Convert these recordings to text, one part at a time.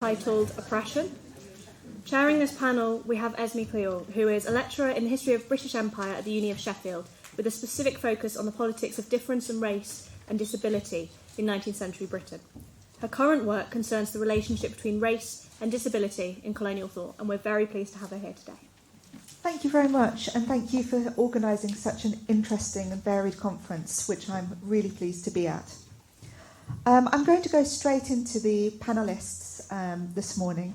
Titled Oppression. Chairing this panel, we have Esme Cleall, who is a lecturer in the history of British Empire at the Uni of Sheffield, with a specific focus on the politics of difference and race and disability in 19th century Britain. Her current work concerns the relationship between race and disability in colonial thought, and we're very pleased to have her here today. Thank you very much, and thank you for organising such an interesting and varied conference, which I'm really pleased to be at. I'm going to go straight into the panellists this morning,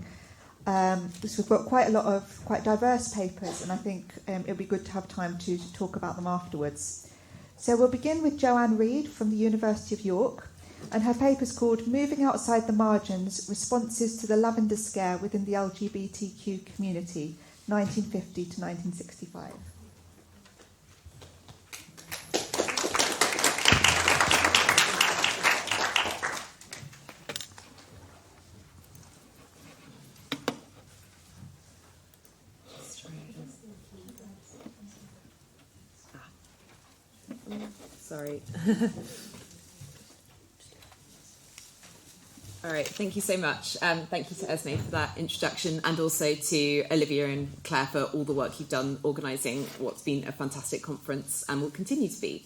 because we've got quite a lot of quite diverse papers, and I think it'll be good to have time to talk about them afterwards. So we'll begin with Joanne Reid from the University of York, and her paper's called Moving Outside the Margins, Responses to the Lavender Scare Within the LGBTQ Community, 1950 to 1965. Sorry. All right, thank you so much. Thank you to Esme for that introduction, and also to Olivia and Claire for all the work you've done organising what's been a fantastic conference and will continue to be.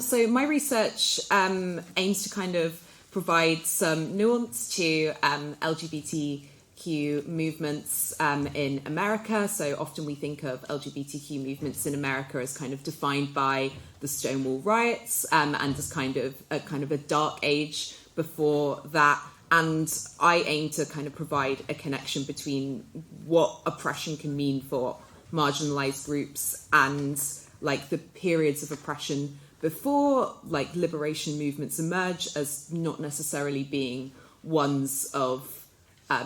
So my research aims to kind of provide some nuance to LGBTQ movements in America. So often we think of LGBTQ movements in America as kind of defined by the Stonewall riots and as kind of a dark age before that. And I aim to kind of provide a connection between what oppression can mean for marginalised groups and like the periods of oppression before like liberation movements emerge as not necessarily being ones of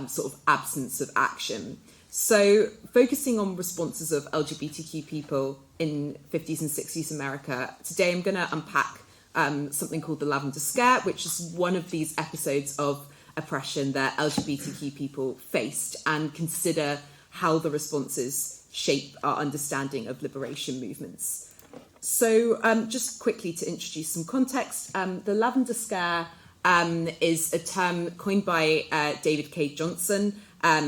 sort of absence of action. So focusing on responses of LGBTQ people in 50s and 60s America, today I'm going to unpack something called the Lavender Scare, which is one of these episodes of oppression that LGBTQ people faced, and consider how the responses shape our understanding of liberation movements. So just quickly to introduce some context, the Lavender Scare is a term coined by David K. Johnson,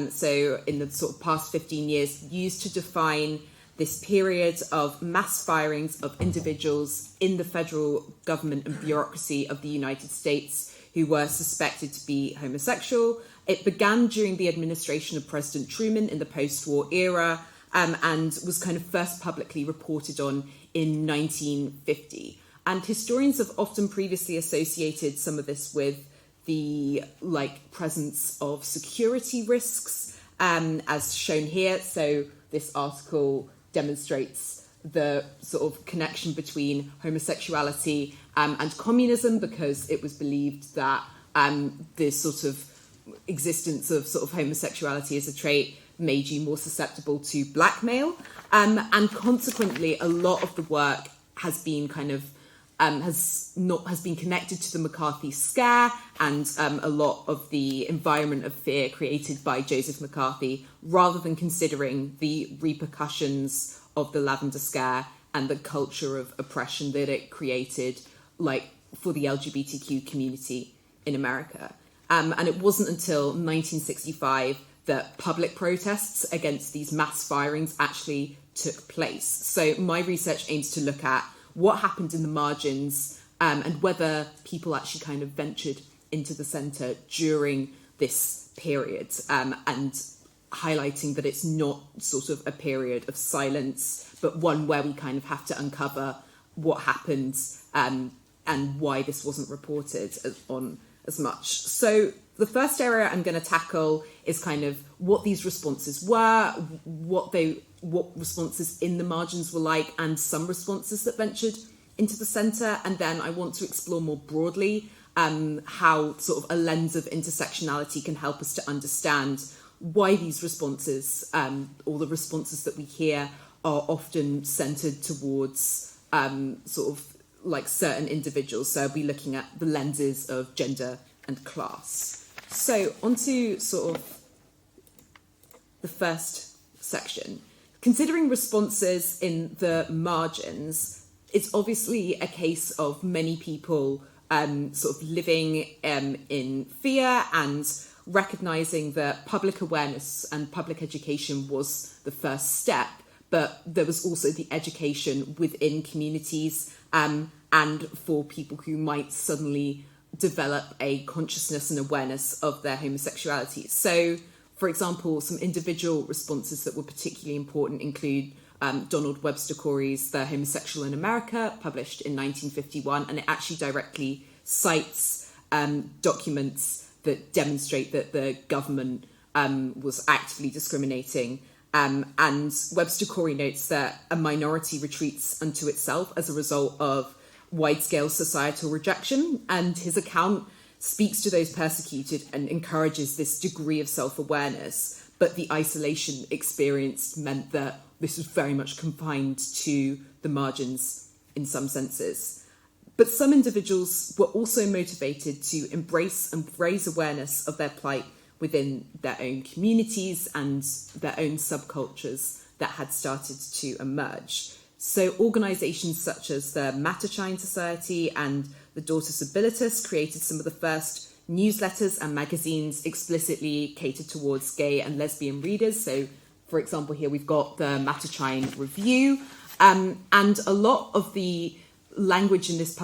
so in the sort of past 15 years, used to define this period of mass firings of individuals in the federal government and bureaucracy of the United States who were suspected to be homosexual. It began during the administration of President Truman in the post-war era, and was kind of first publicly reported on in 1950. And historians have often previously associated some of this with the presence of security risks, as shown here. So this article demonstrates the sort of connection between homosexuality and communism, because it was believed that the sort of existence of sort of homosexuality as a trait made you more susceptible to blackmail, and consequently a lot of the work has been kind of has been connected to the McCarthy scare and a lot of the environment of fear created by Joseph McCarthy, rather than considering the repercussions of the Lavender Scare and the culture of oppression that it created, like for the LGBTQ community in America. And it wasn't until 1965 that public protests against these mass firings actually took place. So my research aims to look at what happened in the margins and whether people actually kind of ventured into the centre during this period, and highlighting that it's not sort of a period of silence, but one where we kind of have to uncover what happened and why this wasn't reported on as much. So the first area I'm going to tackle is kind of what these responses were, what responses in the margins were like, and some responses that ventured into the centre. And then I want to explore more broadly how sort of a lens of intersectionality can help us to understand why these responses, or the responses that we hear, are often centred towards sort of like certain individuals. So I'll be looking at the lenses of gender and class. So onto sort of the first section. Considering responses in the margins, it's obviously a case of many people sort of living in fear and recognizing that public awareness and public education was the first step, but there was also the education within communities and for people who might suddenly develop a consciousness and awareness of their homosexuality. So, for example, some individual responses that were particularly important include Donald Webster Corey's The Homosexual in America, published in 1951, and it actually directly cites documents that demonstrate that the government was actively discriminating. And Webster Corey notes that a minority retreats unto itself as a result of wide-scale societal rejection, and his account speaks to those persecuted and encourages this degree of self-awareness, but the isolation experienced meant that this was very much confined to the margins in some senses. But some individuals were also motivated to embrace and raise awareness of their plight within their own communities and their own subcultures that had started to emerge. So organisations such as the Mattershine Society and the Daughters of Bilitis created some of the first newsletters and magazines explicitly catered towards gay and lesbian readers. So, for example, here we've got the Mattershine Review, and a lot of the language in these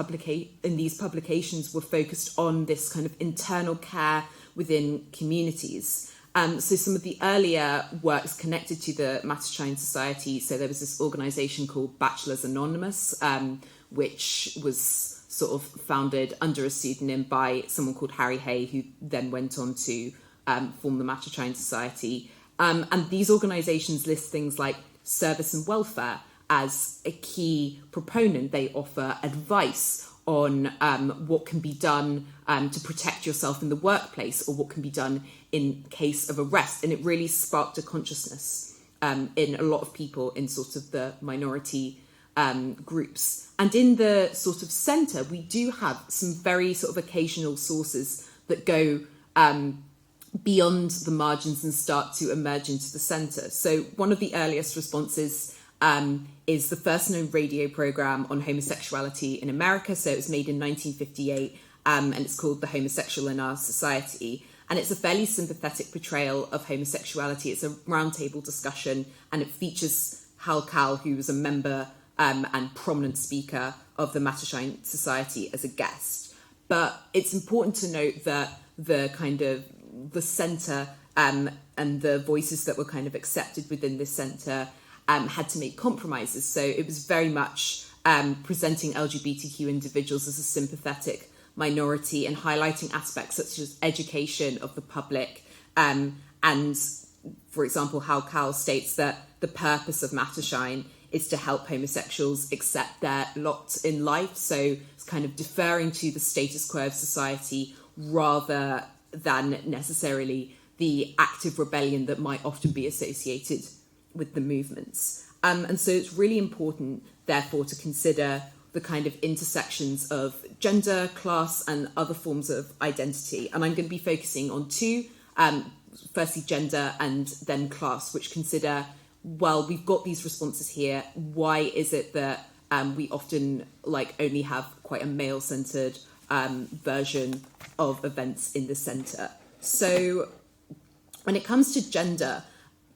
publications were focused on this kind of internal care within communities. So some of the earlier works connected to the Mattershine Society, so there was this organisation called Bachelors Anonymous, which was sort of founded under a pseudonym by someone called Harry Hay, who then went on to form the Mattershine Society. And these organisations list things like service and welfare as a key proponent. They offer advice on what can be done to protect yourself in the workplace, or what can be done in case of arrest. And it really sparked a consciousness in a lot of people in sort of the minority groups. And in the sort of centre, we do have some very sort of occasional sources that go beyond the margins and start to emerge into the centre. So one of the earliest responses is the first known radio programme on homosexuality in America. So it was made in 1958, and it's called The Homosexual in Our Society. And it's a fairly sympathetic portrayal of homosexuality. It's a roundtable discussion, and it features Hal Cowell, who was a member and prominent speaker of the Mattershine Society, as a guest. But it's important to note that the centre and the voices that were kind of accepted within this centre had to make compromises. So it was very much presenting LGBTQ individuals as a sympathetic minority and highlighting aspects such as education of the public. And, for example, Hal Cowell states that the purpose of Mattershine is to help homosexuals accept their lot in life. So it's kind of deferring to the status quo of society rather than necessarily the active rebellion that might often be associated with the movements. And so it's really important, therefore, to consider the kind of intersections of gender, class, and other forms of identity. And I'm going to be focusing on two, firstly gender and then class, which consider, well, we've got these responses here. Why is it that we often only have quite a male-centred version of events in the centre? So when it comes to gender,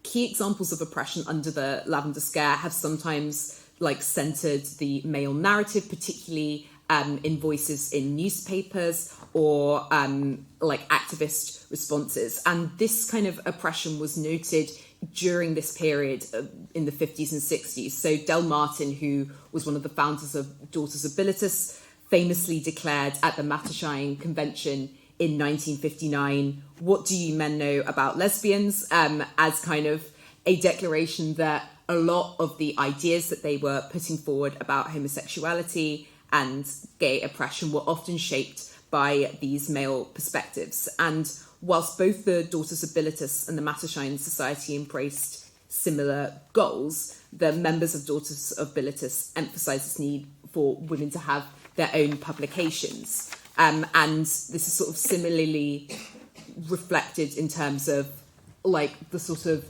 key examples of oppression under the Lavender Scare have sometimes centred the male narrative, particularly in voices in newspapers or activist responses. And this kind of oppression was noted during this period in the 50s and 60s. So Del Martin, who was one of the founders of Daughters of Bilitis, famously declared at the Mattershine Convention in 1959, "What do you men know about lesbians?" as kind of a declaration that a lot of the ideas that they were putting forward about homosexuality and gay oppression were often shaped by these male perspectives. And whilst both the Daughters of Bilitis and the Mattershine Society embraced similar goals, the members of Daughters of Bilitis emphasised this need for women to have their own publications. And this is sort of similarly reflected in terms of the sort of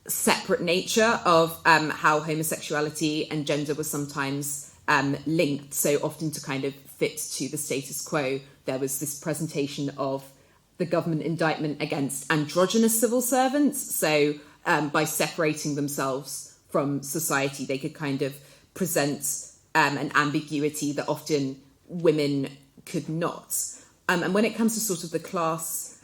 separate nature of how homosexuality and gender were sometimes linked. So often to kind of fit to the status quo, there was this presentation of the government indictment against androgynous civil servants. So by separating themselves from society, they could kind of present an ambiguity that often women could not. And when it comes to sort of the class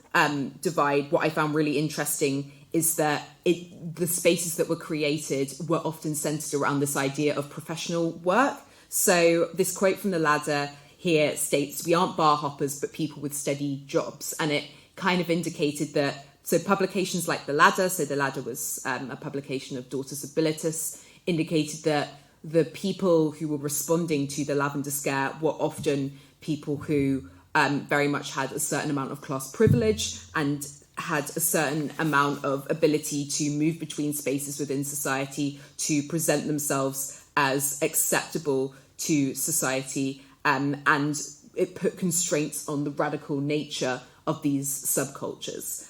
divide, what I found really interesting is that the spaces that were created were often centred around this idea of professional work. So this quote from the Ladder here states, "We aren't bar hoppers, but people with steady jobs." And it kind of indicated that, so publications like the Ladder, so the Ladder was a publication of Daughters of Bilitis, indicated that the people who were responding to the Lavender Scare were often people who very much had a certain amount of class privilege and had a certain amount of ability to move between spaces within society, to present themselves as acceptable to society, and it put constraints on the radical nature of these subcultures.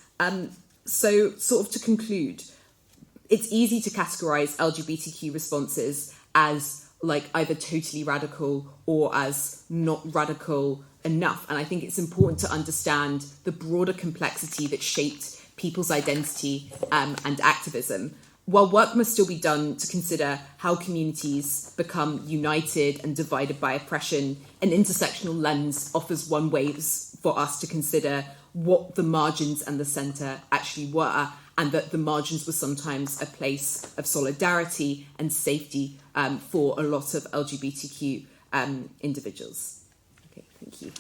So sort of to conclude, it's easy to categorise LGBTQ responses as like either totally radical or as not radical enough. And I think it's important to understand the broader complexity that shaped people's identity and activism. While work must still be done to consider how communities become united and divided by oppression, an intersectional lens offers one ways for us to consider what the margins and the centre actually were, and that the margins were sometimes a place of solidarity and safety for a lot of LGBTQ individuals. Okay, thank you.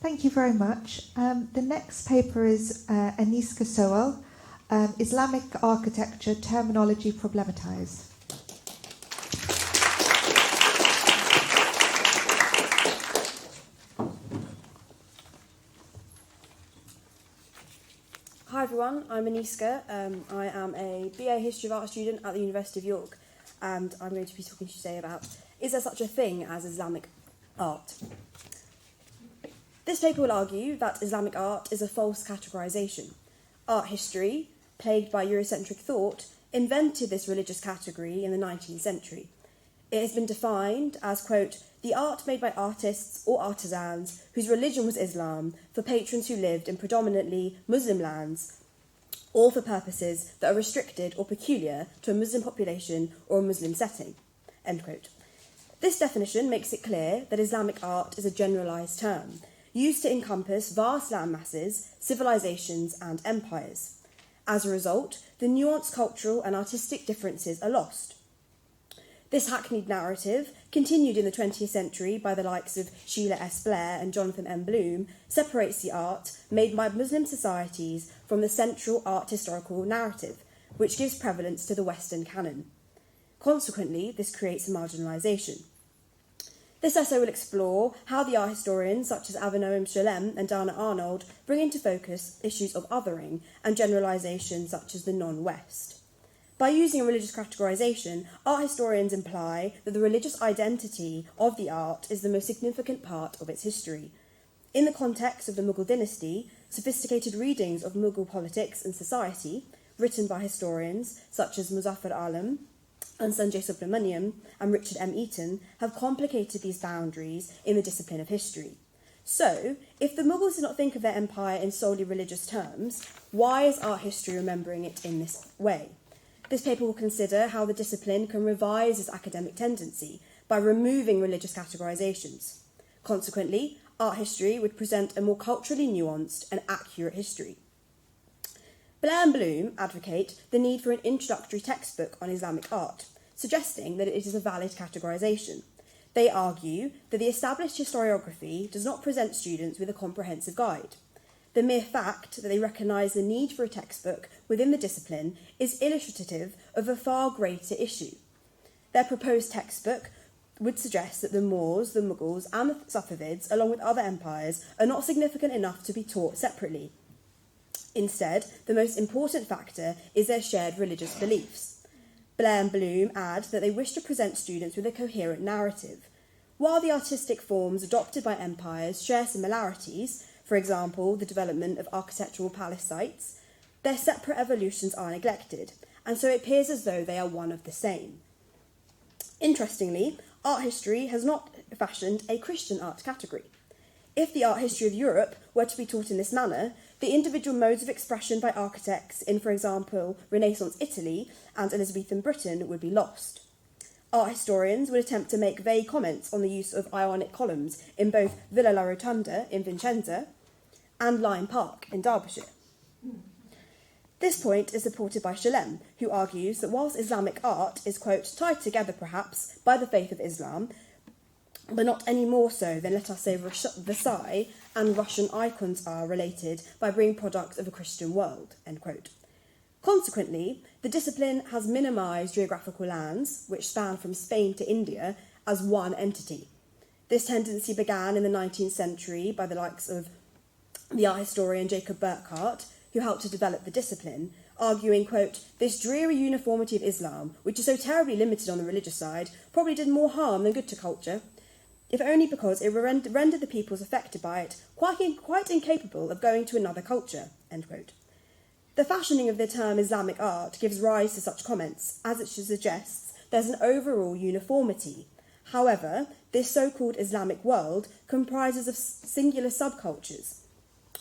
Thank you very much. The next paper is Aniska Soal, Islamic Architecture Terminology Problematized. Hi everyone, I'm Aniska. I am a BA History of Art student at the University of York, and I'm going to be talking to you today about, is there such a thing as Islamic art? This paper will argue that Islamic art is a false categorisation. Art history, plagued by Eurocentric thought, invented this religious category in the 19th century. It has been defined as, quote, the art made by artists or artisans whose religion was Islam for patrons who lived in predominantly Muslim lands, or for purposes that are restricted or peculiar to a Muslim population or a Muslim setting, end quote. This definition makes it clear that Islamic art is a generalised term, used to encompass vast land masses, civilisations and empires. As a result, the nuanced cultural and artistic differences are lost. This hackneyed narrative, continued in the 20th century by the likes of Sheila S. Blair and Jonathan M. Bloom, separates the art made by Muslim societies from the central art historical narrative, which gives prevalence to the Western canon. Consequently, this creates a marginalisation. This essay will explore how the art historians such as Avinoam Shalem and Dana Arnold bring into focus issues of othering and generalisation such as the non-West. By using a religious categorisation, art historians imply that the religious identity of the art is the most significant part of its history. In the context of the Mughal dynasty, sophisticated readings of Mughal politics and society, written by historians such as Muzaffar Alam and Sanjay Subramaniam and Richard M. Eaton, have complicated these boundaries in the discipline of history. So, if the Mughals did not think of their empire in solely religious terms, why is art history remembering it in this way? This paper will consider how the discipline can revise its academic tendency by removing religious categorisations. Consequently, art history would present a more culturally nuanced and accurate history. Blair and Bloom advocate the need for an introductory textbook on Islamic art, suggesting that it is a valid categorisation. They argue that the established historiography does not present students with a comprehensive guide. The mere fact that they recognise the need for a textbook within the discipline is illustrative of a far greater issue. Their proposed textbook would suggest that the Moors, the Mughals and the Safavids, along with other empires, are not significant enough to be taught separately. Instead, the most important factor is their shared religious beliefs. Blair and Bloom add that they wish to present students with a coherent narrative. While the artistic forms adopted by empires share similarities, for example, the development of architectural palace sites, their separate evolutions are neglected, and so it appears as though they are one of the same. Interestingly, art history has not fashioned a Christian art category. If the art history of Europe were to be taught in this manner, the individual modes of expression by architects in, for example, Renaissance Italy and Elizabethan Britain would be lost. Art historians would attempt to make vague comments on the use of Ionic columns in both Villa La Rotonda in Vicenza and Lyme Park in Derbyshire. This point is supported by Shalem, who argues that whilst Islamic art is, quote, tied together perhaps by the faith of Islam, but not any more so than, let us say, Versailles and Russian icons are related by being products of a Christian world, end quote. Consequently, the discipline has minimised geographical lands, which span from Spain to India, as one entity. This tendency began in the 19th century by the likes of the art historian Jacob Burckhardt, who helped to develop the discipline, arguing, quote, this dreary uniformity of Islam, which is so terribly limited on the religious side, probably did more harm than good to culture, if only because it rendered the peoples affected by it quite incapable of going to another culture, end quote. The fashioning of the term Islamic art gives rise to such comments, as it suggests there's an overall uniformity. However, this so-called Islamic world comprises of singular subcultures,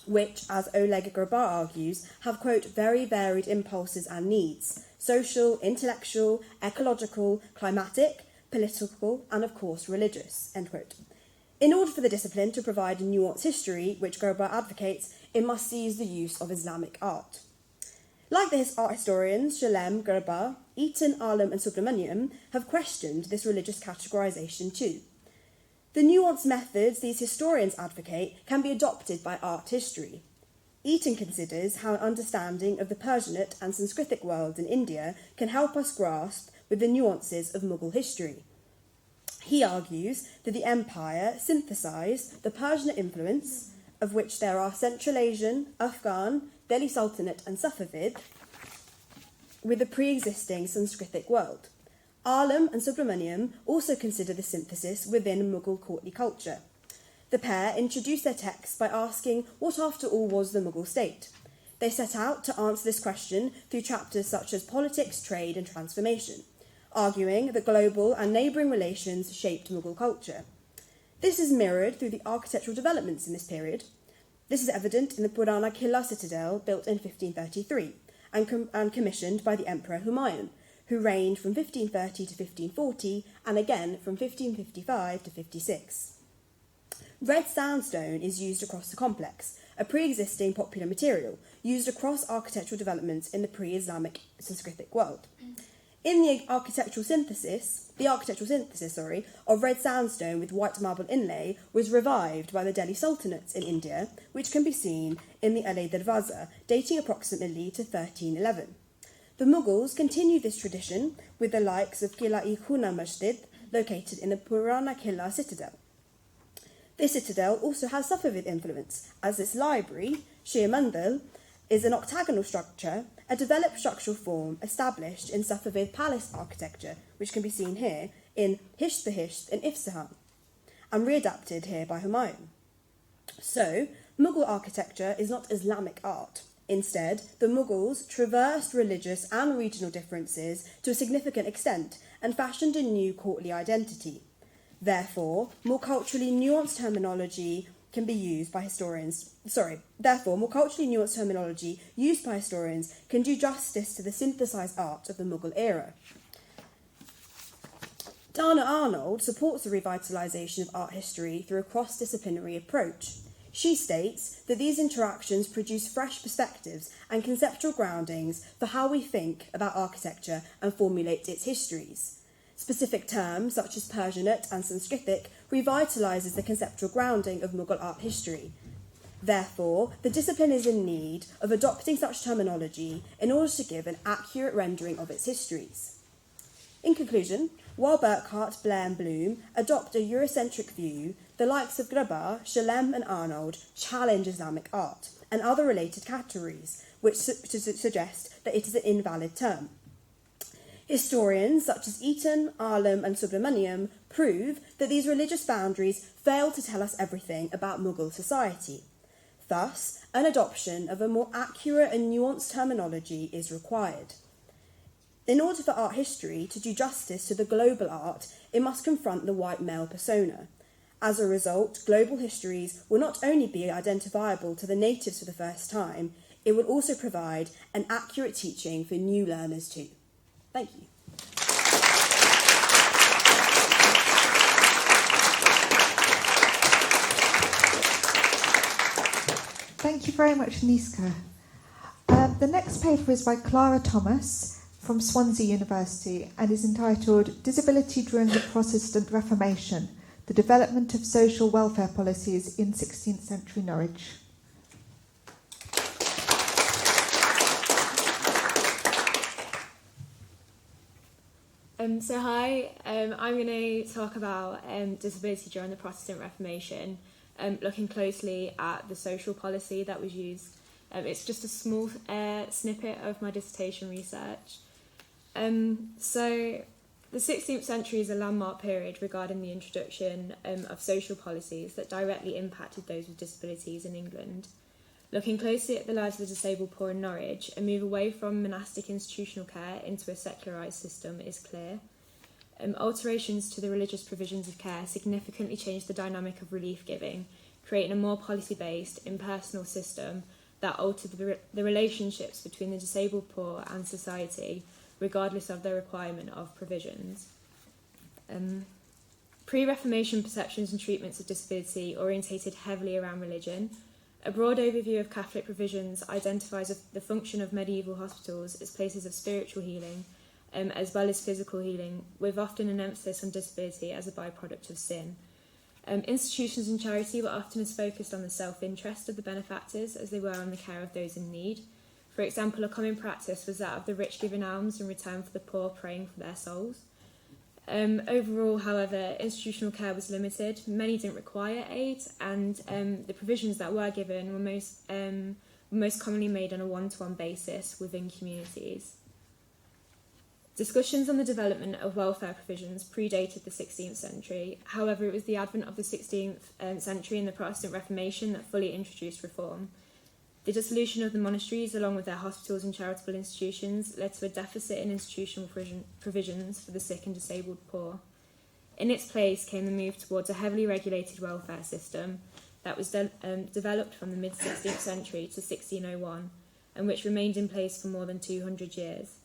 which, as Oleg Grabar argues, have, quote, very varied impulses and needs, social, intellectual, ecological, climatic, political, and of course religious, end quote. In order for the discipline to provide a nuanced history, which Grabar advocates, it must seize the use of Islamic art. Like the art historians Shalem, Grabar, Eaton, Alam and Subramaniam have questioned this religious categorisation too. The nuanced methods these historians advocate can be adopted by art history. Eaton considers how an understanding of the Persianate and Sanskritic worlds in India can help us grasp with the nuances of Mughal history. He argues that the empire synthesised the Persian influence, of which there are Central Asian, Afghan, Delhi Sultanate and Safavid, with the pre-existing Sanskritic world. Alam and Subramaniam also consider the synthesis within Mughal courtly culture. The pair introduced their texts by asking what after all was the Mughal state. They set out to answer this question through chapters such as politics, trade and transformation, arguing that global and neighbouring relations shaped Mughal culture. This is mirrored through the architectural developments in this period. This is evident in the Purana Qilla citadel built in 1533 and commissioned by the Emperor Humayun, who reigned from 1530 to 1540 and again from 1555 to 56. Red sandstone is used across the complex, a pre-existing popular material used across architectural developments in the pre-Islamic Sanskritic world. In the architectural synthesis of red sandstone with white marble inlay was revived by the Delhi Sultanates in India, which can be seen in the Alay Darwaza, dating approximately to 1311. The Mughals continued this tradition with the likes of Qila-i-Khuna Masjid, located in the Purana Qilla citadel. This citadel also has Safavid influence, as its library, Shir Mandal, is an octagonal structure, a developed structural form established in Safavid palace architecture, which can be seen here in Hisht Bahisht and Ifsahan, and readapted here by Humayun. So, Mughal architecture is not Islamic art. Instead, the Mughals traversed religious and regional differences to a significant extent and fashioned a new courtly identity. Therefore, more culturally nuanced terminology used by historians can do justice to the synthesised art of the Mughal era. Dana Arnold supports the revitalisation of art history through a cross-disciplinary approach. She states that these interactions produce fresh perspectives and conceptual groundings for how we think about architecture and formulate its histories. Specific terms, such as Persianate and Sanskritic, revitalises the conceptual grounding of Mughal art history. Therefore, the discipline is in need of adopting such terminology in order to give an accurate rendering of its histories. In conclusion, while Burckhardt, Blair and Bloom adopt a Eurocentric view, the likes of Grabar, Shalem and Arnold challenge Islamic art and other related categories, which suggest that it is an invalid term. Historians such as Eaton, Alam and Subramaniam prove that these religious boundaries fail to tell us everything about Mughal society. Thus, an adoption of a more accurate and nuanced terminology is required. In order for art history to do justice to the global art, it must confront the white male persona. As a result, global histories will not only be identifiable to the natives for the first time, it will also provide an accurate teaching for new learners too. Thank you. Thank you very much, Niska. The next paper is by Clara Thomas from Swansea University and is entitled Disability During the Protestant Reformation, the Development of Social Welfare Policies in 16th Century Norwich. Hi, I'm going to talk about disability during the Protestant Reformation, looking closely at the social policy that was used. It's just a small snippet of my dissertation research. So the 16th century is a landmark period regarding the introduction of social policies that directly impacted those with disabilities in England. Looking closely at the lives of the disabled poor in Norwich, a move away from monastic institutional care into a secularised system is clear. Alterations to the religious provisions of care significantly changed the dynamic of relief giving, creating a more policy-based, impersonal system that altered the relationships between the disabled poor and society, regardless of their requirement of provisions. Pre-Reformation perceptions and treatments of disability orientated heavily around religion. A broad overview of Catholic provisions identifies the function of medieval hospitals as places of spiritual healing, as well as physical healing, with often an emphasis on disability as a byproduct of sin. Institutions and charity were often as focused on the self-interest of the benefactors as they were on the care of those in need. For example, a common practice was that of the rich giving alms in return for the poor praying for their souls. Overall, however, institutional care was limited. Many didn't require aid, and the provisions that were given were most commonly made on a one-to-one basis within communities. Discussions on the development of welfare provisions predated the 16th century. However, it was the advent of the 16th century and the Protestant Reformation that fully introduced reform. The dissolution of the monasteries, along with their hospitals and charitable institutions, led to a deficit in institutional provisions for the sick and disabled poor. In its place came the move towards a heavily regulated welfare system that was developed from the mid-16th century to 1601, and which remained in place for more than 200 years.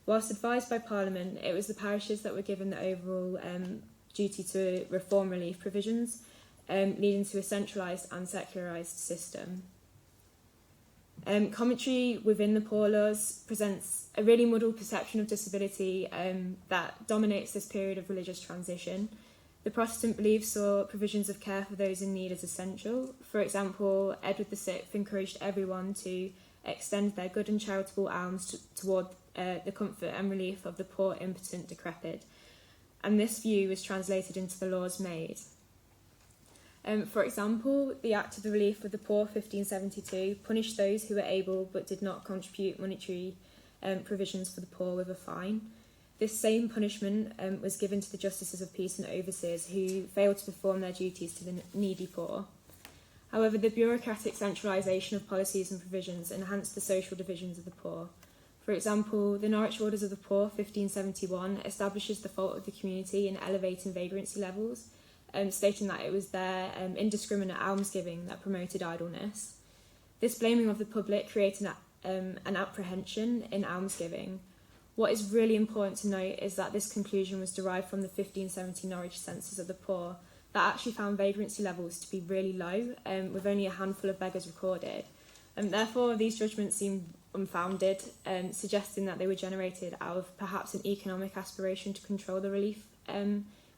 Whilst advised by Parliament, it was the parishes that were given the overall duty to reform relief provisions, leading to a centralised and secularised system. Commentary within the Poor Laws presents a really muddled perception of disability that dominates this period of religious transition. The Protestant beliefs saw provisions of care for those in need as essential. For example, Edward VI encouraged everyone to extend their good and charitable alms toward the comfort and relief of the poor, impotent, decrepit. And this view was translated into the laws made. For example, the Act of the Relief of the Poor 1572 punished those who were able but did not contribute monetary provisions for the poor with a fine. This same punishment was given to the justices of peace and overseers who failed to perform their duties to the needy poor. However, the bureaucratic centralisation of policies and provisions enhanced the social divisions of the poor. For example, the Norwich Orders of the Poor 1571 establishes the fault of the community in elevating vagrancy levels, stating that it was their indiscriminate almsgiving that promoted idleness. This blaming of the public created an apprehension in almsgiving. What is really important to note is that this conclusion was derived from the 1570 Norwich Census of the Poor that actually found vagrancy levels to be really low, with only a handful of beggars recorded. Therefore, these judgments seem unfounded, suggesting that they were generated out of perhaps an economic aspiration to control the relief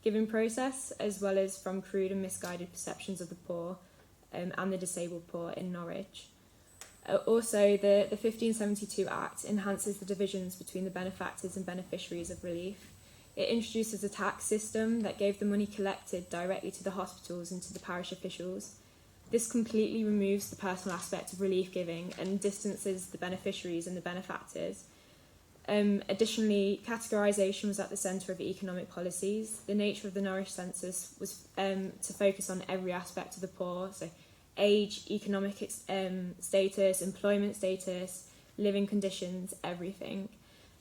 giving process, as well as from crude and misguided perceptions of the poor and the disabled poor in Norwich. Also, the 1572 Act enhances the divisions between the benefactors and beneficiaries of relief. It introduces a tax system that gave the money collected directly to the hospitals and to the parish officials. This completely removes the personal aspect of relief giving and distances the beneficiaries and the benefactors. Additionally, categorisation was at the centre of economic policies. The nature of the Norwich census was to focus on every aspect of the poor, so age, economic status, employment status, living conditions, everything.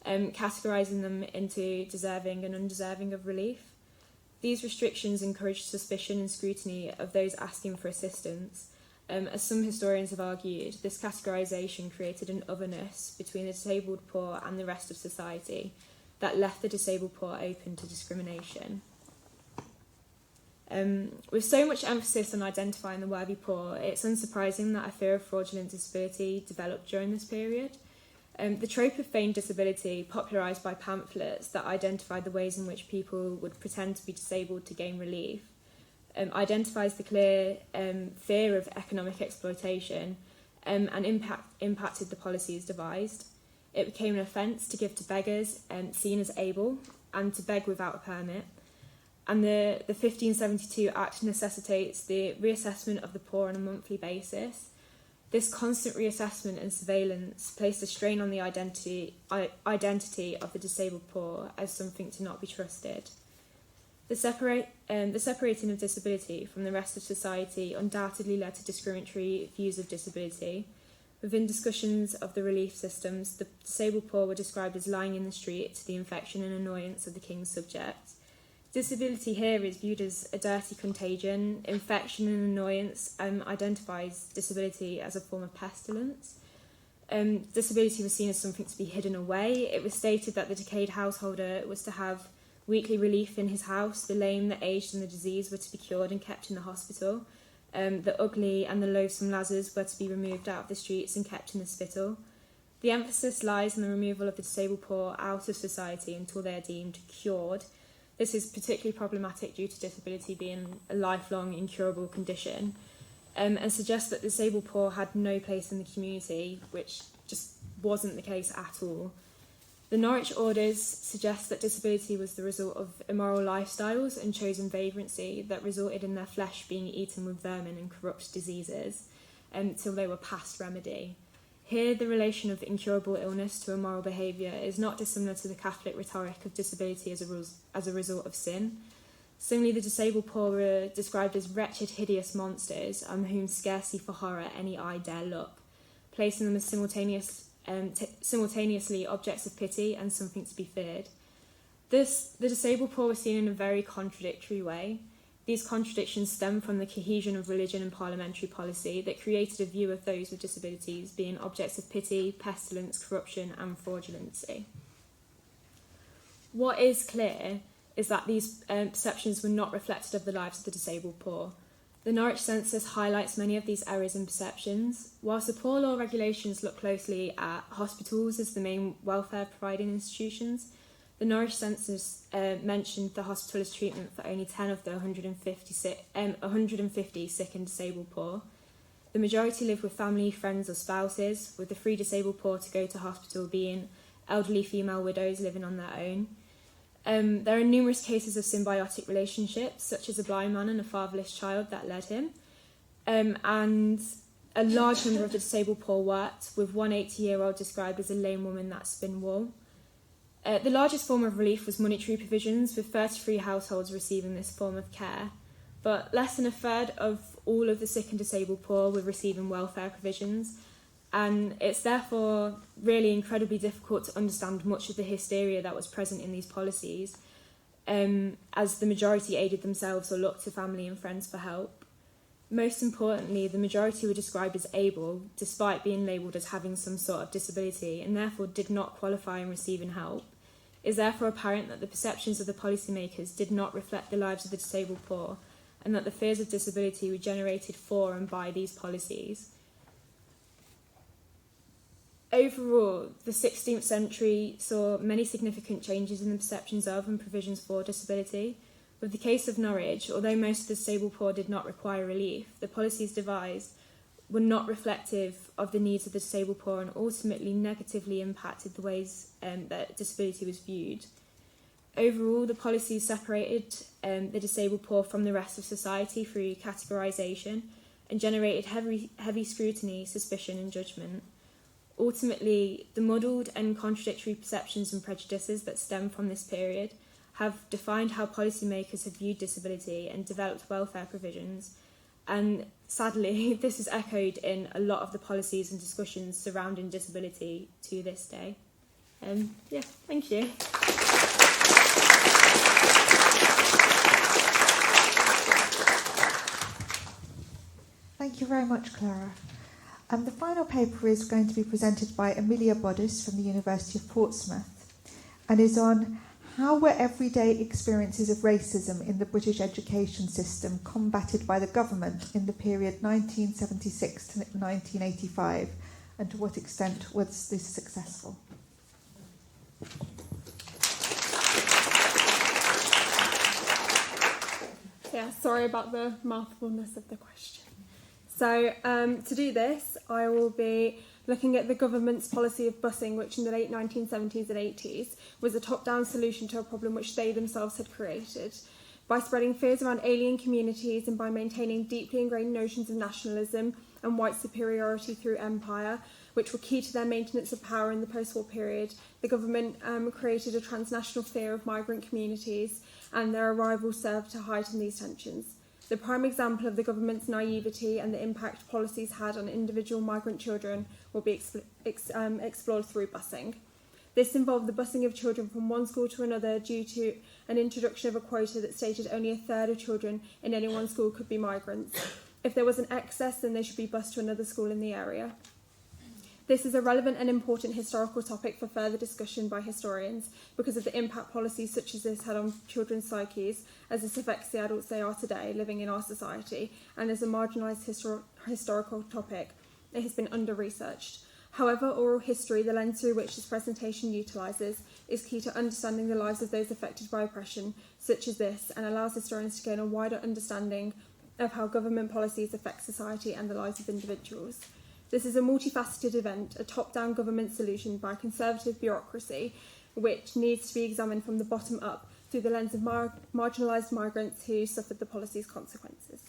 categorising them into deserving and undeserving of relief. These restrictions encouraged suspicion and scrutiny of those asking for assistance. As some historians have argued, this categorisation created an otherness between the disabled poor and the rest of society that left the disabled poor open to discrimination. With so much emphasis on identifying the worthy poor, it's unsurprising that a fear of fraudulent disability developed during this period. The trope of feigned disability, popularised by pamphlets that identified the ways in which people would pretend to be disabled to gain relief, identifies the clear fear of economic exploitation and impacted the policies devised. It became an offence to give to beggars seen as able and to beg without a permit. And the 1572 Act necessitates the reassessment of the poor on a monthly basis. This constant reassessment and surveillance placed a strain on the identity of the disabled poor as something to not be trusted. The separating of disability from the rest of society undoubtedly led to discriminatory views of disability. Within discussions of the relief systems, the disabled poor were described as lying in the street to the infection and annoyance of the king's subjects. Disability here is viewed as a dirty contagion. Infection and annoyance identifies disability as a form of pestilence. Disability was seen as something to be hidden away. It was stated that the decayed householder was to have weekly relief in his house. The lame, the aged and the diseased were to be cured and kept in the hospital. The ugly and the loathsome lazzers were to be removed out of the streets and kept in the spittle. The emphasis lies on the removal of the disabled poor out of society until they are deemed cured. This is particularly problematic due to disability being a lifelong, incurable condition, and suggests that the disabled poor had no place in the community, which just wasn't the case at all. The Norwich Orders suggest that disability was the result of immoral lifestyles and chosen vagrancy that resulted in their flesh being eaten with vermin and corrupt diseases until they were past remedy. Here, the relation of incurable illness to immoral behaviour is not dissimilar to the Catholic rhetoric of disability as a result of sin. Similarly, the disabled poor were described as wretched, hideous monsters on whom scarcely for horror any eye dare look, placing them as simultaneously objects of pity and something to be feared. Thus, the disabled poor were seen in a very contradictory way. These contradictions stem from the cohesion of religion and parliamentary policy that created a view of those with disabilities being objects of pity, pestilence, corruption and fraudulency. What is clear is that these perceptions were not reflected of the lives of the disabled poor. The Norwich Census highlights many of these errors and perceptions. Whilst the poor law regulations look closely at hospitals as the main welfare providing institutions, the Norwich Census mentioned the hospital as treatment for only 10 of the 150 sick and disabled poor. The majority live with family, friends or spouses, with the 3 disabled poor to go to hospital being elderly female widows living on their own. There are numerous cases of symbiotic relationships, such as a blind man and a fatherless child that led him, and a large number of the disabled poor worked, with one 80-year-old described as a lame woman that spin wool. The largest form of relief was monetary provisions, with 33 households receiving this form of care, but less than a third of all of the sick and disabled poor were receiving welfare provisions, and it's therefore really incredibly difficult to understand much of the hysteria that was present in these policies, as the majority aided themselves or looked to family and friends for help. Most importantly, the majority were described as able, despite being labelled as having some sort of disability, and therefore did not qualify in receiving help. It is therefore apparent that the perceptions of the policymakers did not reflect the lives of the disabled poor, and that the fears of disability were generated for and by these policies. Overall, the 16th century saw many significant changes in the perceptions of and provisions for disability. With the case of Norwich, although most of the disabled poor did not require relief, the policies devised were not reflective of the needs of the disabled poor and ultimately negatively impacted the ways that disability was viewed. Overall, the policies separated the disabled poor from the rest of society through categorisation and generated heavy scrutiny, suspicion and judgment. Ultimately, the muddled and contradictory perceptions and prejudices that stem from this period have defined how policymakers have viewed disability and developed welfare provisions, and sadly, this is echoed in a lot of the policies and discussions surrounding disability to this day. Thank you. Thank you very much, Clara. The final paper is going to be presented by Amelia Bodis from the University of Portsmouth and is on how were everyday experiences of racism in the British education system combated by the government in the period 1976 to 1985, and to what extent was this successful? Yeah, sorry about the mouthfulness of the question. So to do this, I will be looking at the government's policy of busing, which in the late 1970s and 80s was a top-down solution to a problem which they themselves had created. By spreading fears around alien communities and by maintaining deeply ingrained notions of nationalism and white superiority through empire, which were key to their maintenance of power in the post-war period, the government created a transnational fear of migrant communities, and their arrival served to heighten these tensions. The prime example of the government's naivety and the impact policies had on individual migrant children will be explored through busing. This involved the busing of children from one school to another due to an introduction of a quota that stated only a third of children in any one school could be migrants. If there was an excess, then they should be bused to another school in the area. This is a relevant and important historical topic for further discussion by historians because of the impact policies such as this had on children's psyches, as this affects the adults they are today living in our society, and as a marginalised historical topic, it has been under-researched. However, oral history, the lens through which this presentation utilises, is key to understanding the lives of those affected by oppression, such as this, and allows historians to gain a wider understanding of how government policies affect society and the lives of individuals. This is a multifaceted event, a top-down government solution by a conservative bureaucracy, which needs to be examined from the bottom up through the lens of marginalised migrants who suffered the policy's consequences.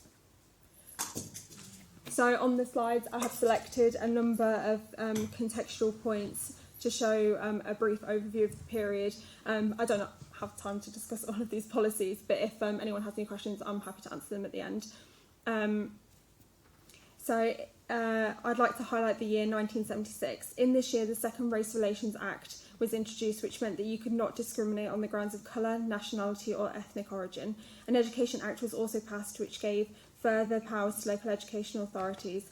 So on the slides, I have selected a number of contextual points to show a brief overview of the period. I don't have time to discuss all of these policies, but if anyone has any questions, I'm happy to answer them at the end. I'd like to highlight the year 1976. In this year, the Second Race Relations Act was introduced, which meant that you could not discriminate on the grounds of colour, nationality or ethnic origin. An Education Act was also passed, which gave further powers to local educational authorities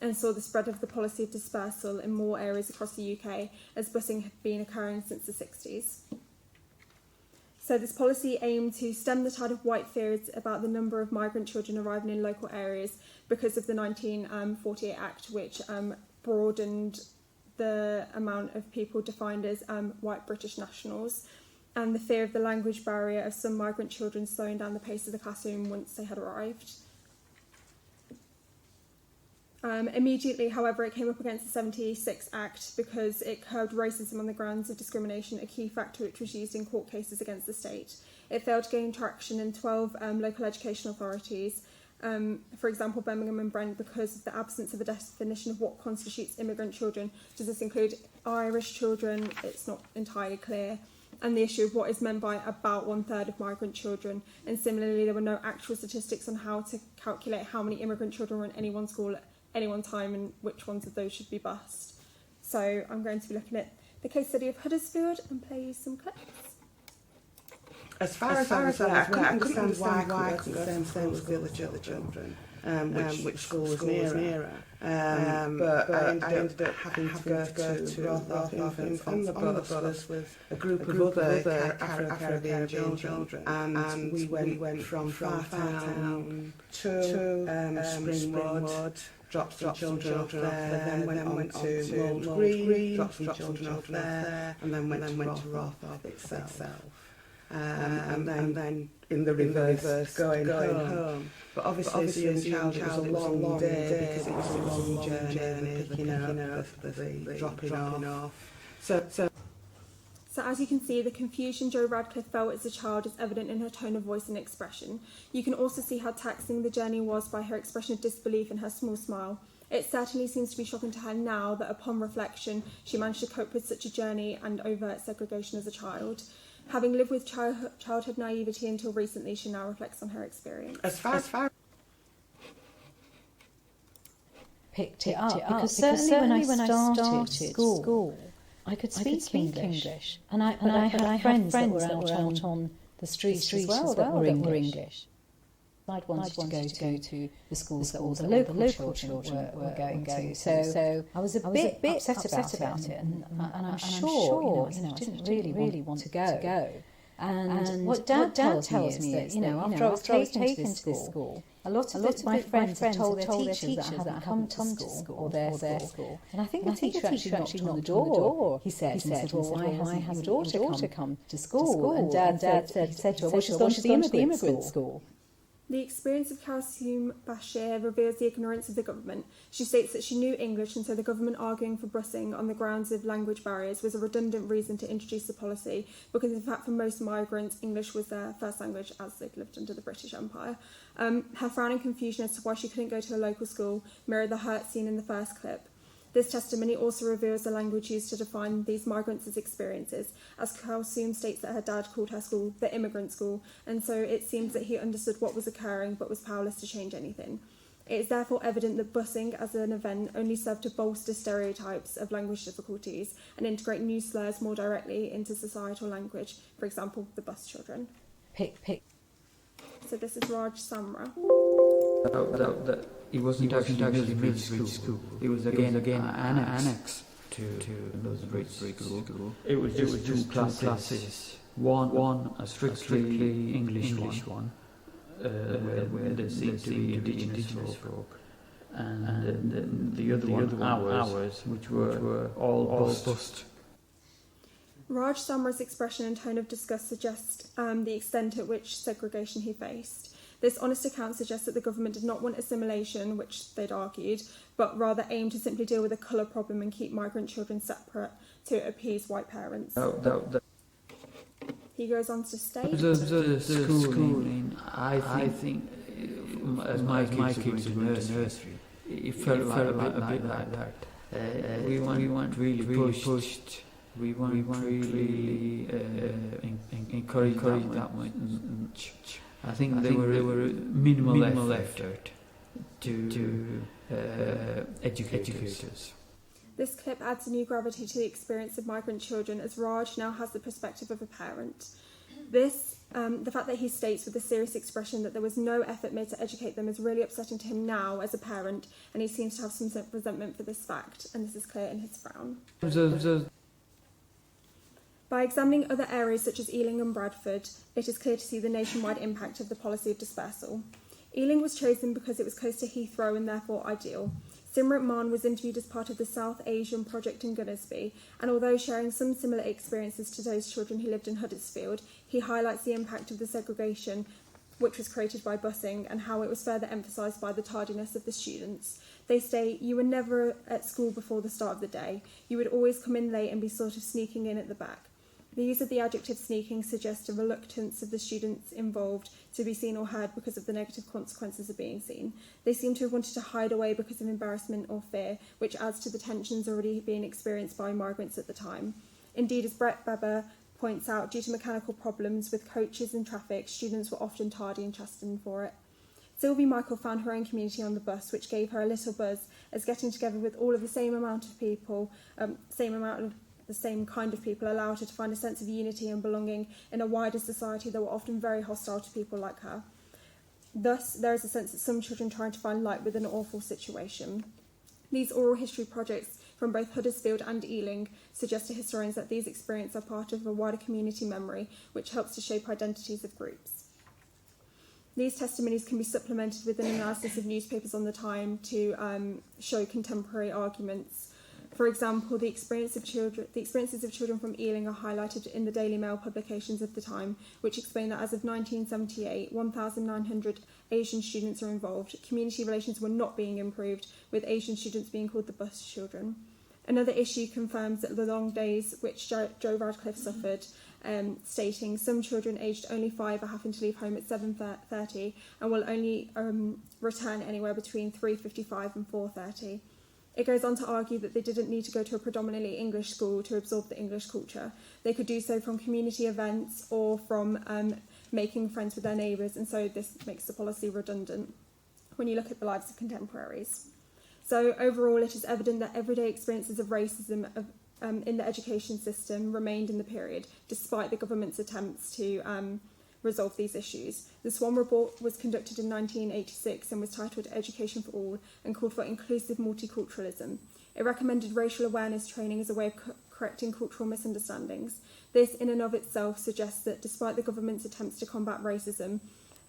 and saw the spread of the policy of dispersal in more areas across the UK, as busing had been occurring since the 60s. So this policy aimed to stem the tide of white fears about the number of migrant children arriving in local areas because of the 1948 Act, which broadened the amount of people defined as white British nationals, and the fear of the language barrier of some migrant children slowing down the pace of the classroom once they had arrived. Immediately, however, it came up against the 76 Act because it curbed racism on the grounds of discrimination, a key factor which was used in court cases against the state. It failed to gain traction in 12 local education authorities, for example, Birmingham and Brent, because of the absence of a definition of what constitutes immigrant children. Does this include Irish children? It's not entirely clear. And the issue of what is meant by about 1/3 of migrant children. And similarly, there were no actual statistics on how to calculate how many immigrant children were in any one school at any one time and which ones of those should be bused. So I'm going to be looking at the case study of Huddersfield and play you some clips. As far as I was aware, I couldn't understand why I couldn't go to the same school as the other children, which school was nearer. But I ended up having to go to Rothorpe Infants on the bus with a group of other Afro-Caribbean children, and we went from Fartown to Springwood, dropped some children off there, then went on to Mould Green, dropped some children off there, and then went to Rothorpe itself. And then in the reverse going home. But obviously as a young child it was a long day because it was a long journey, picking up, the dropping off. So as you can see, the confusion Jo Radcliffe felt as a child is evident in her tone of voice and expression. You can also see how taxing the journey was by her expression of disbelief and her small smile. It certainly seems to be shocking to her now that upon reflection she managed to cope with such a journey and overt segregation as a child. Having lived with childhood naivety until recently, she now reflects on her experience. As far picked it up because certainly when I started school, I could speak English. And I had friends that were out on the streets as well that were English. I'd wanted to go to the schools that all the local children were going to. So I was a bit upset about it, and I'm sure, I didn't really want to go. And what Dad tells me is that, after I was taken to this school, a lot of my friends have told their teachers that I hadn't come to school or their school. And I think the teacher actually knocked on the door, he said, well, why hasn't your daughter come to school? And Dad said to her, well, she's gone to the immigrant school. The experience of Kalsoum Bashir reveals the ignorance of the government. She states that she knew English, and so the government arguing for busing on the grounds of language barriers was a redundant reason to introduce the policy, because in fact for most migrants, English was their first language as they'd lived under the British Empire. Her frowning confusion as to why she couldn't go to a local school mirrored the hurt seen in the first clip. This testimony also reveals the language used to define these migrants' as experiences, as Kalsoum states that her dad called her school the immigrant school, and so it seems that he understood what was occurring but was powerless to change anything. It is therefore evident that busing as an event only served to bolster stereotypes of language difficulties and integrate new slurs more directly into societal language, for example, the bus children. So this is Raj Samra. It wasn't actually military school. It was again annex to military school. It was just two classes. One a strictly English one, where there seemed to be indigenous folk, and the other one ours, which were all bust. Raj Samra's expression and tone of disgust suggest the extent at which segregation he faced. This honest account suggests that the government did not want assimilation, which they'd argued, but rather aimed to simply deal with a colour problem and keep migrant children separate to appease white parents. He goes on to state... The schooling, I think, as my kids were in nursery, it felt a bit like that. We weren't really pushed. We weren't really encouraged that much. I think there were minimal effort to educate us. This clip adds a new gravity to the experience of migrant children, as Raj now has the perspective of a parent. The fact that he states with a serious expression that there was no effort made to educate them is really upsetting to him now as a parent, and he seems to have some resentment for this fact, and this is clear in his frown. By examining other areas such as Ealing and Bradford, it is clear to see the nationwide impact of the policy of dispersal. Ealing was chosen because it was close to Heathrow and therefore ideal. Simrat Maan was interviewed as part of the South Asian project in Gunnersby, and although sharing some similar experiences to those children who lived in Huddersfield, he highlights the impact of the segregation which was created by busing and how it was further emphasised by the tardiness of the students. They say, "You were never at school before the start of the day. You would always come in late and be sort of sneaking in at the back." The use of the adjective sneaking suggests a reluctance of the students involved to be seen or heard because of the negative consequences of being seen. They seem to have wanted to hide away because of embarrassment or fear, which adds to the tensions already being experienced by migrants at the time. Indeed, as Brett Beber points out, due to mechanical problems with coaches and traffic, students were often tardy and chastened for it. Sylvie Michael found her own community on the bus, which gave her a little buzz, as getting together with all of the same amount of people, the same kind of people allowed her to find a sense of unity and belonging in a wider society that were often very hostile to people like her. Thus, there is a sense that some children trying to find light within an awful situation. These oral history projects from both Huddersfield and Ealing suggest to historians that these experiences are part of a wider community memory which helps to shape identities of groups. These testimonies can be supplemented with an analysis of newspapers on the time to show contemporary arguments. For example, the experiences of children from Ealing are highlighted in the Daily Mail publications of the time, which explain that as of 1978, 1,900 Asian students are involved. Community relations were not being improved, with Asian students being called the bus children. Another issue confirms that the long days which Joe Radcliffe suffered, stating some children aged only 5 are having to leave home at 7:30 and will only return anywhere between 3:55 and 4:30. It goes on to argue that they didn't need to go to a predominantly English school to absorb the English culture. They could do so from community events or from making friends with their neighbours, and so this makes the policy redundant when you look at the lives of contemporaries. So overall, it is evident that everyday experiences of racism in the education system remained in the period, despite the government's attempts to resolve these issues. The Swan Report was conducted in 1986 and was titled Education for All and called for inclusive multiculturalism. It recommended racial awareness training as a way of correcting cultural misunderstandings. This in and of itself suggests that despite the government's attempts to combat racism,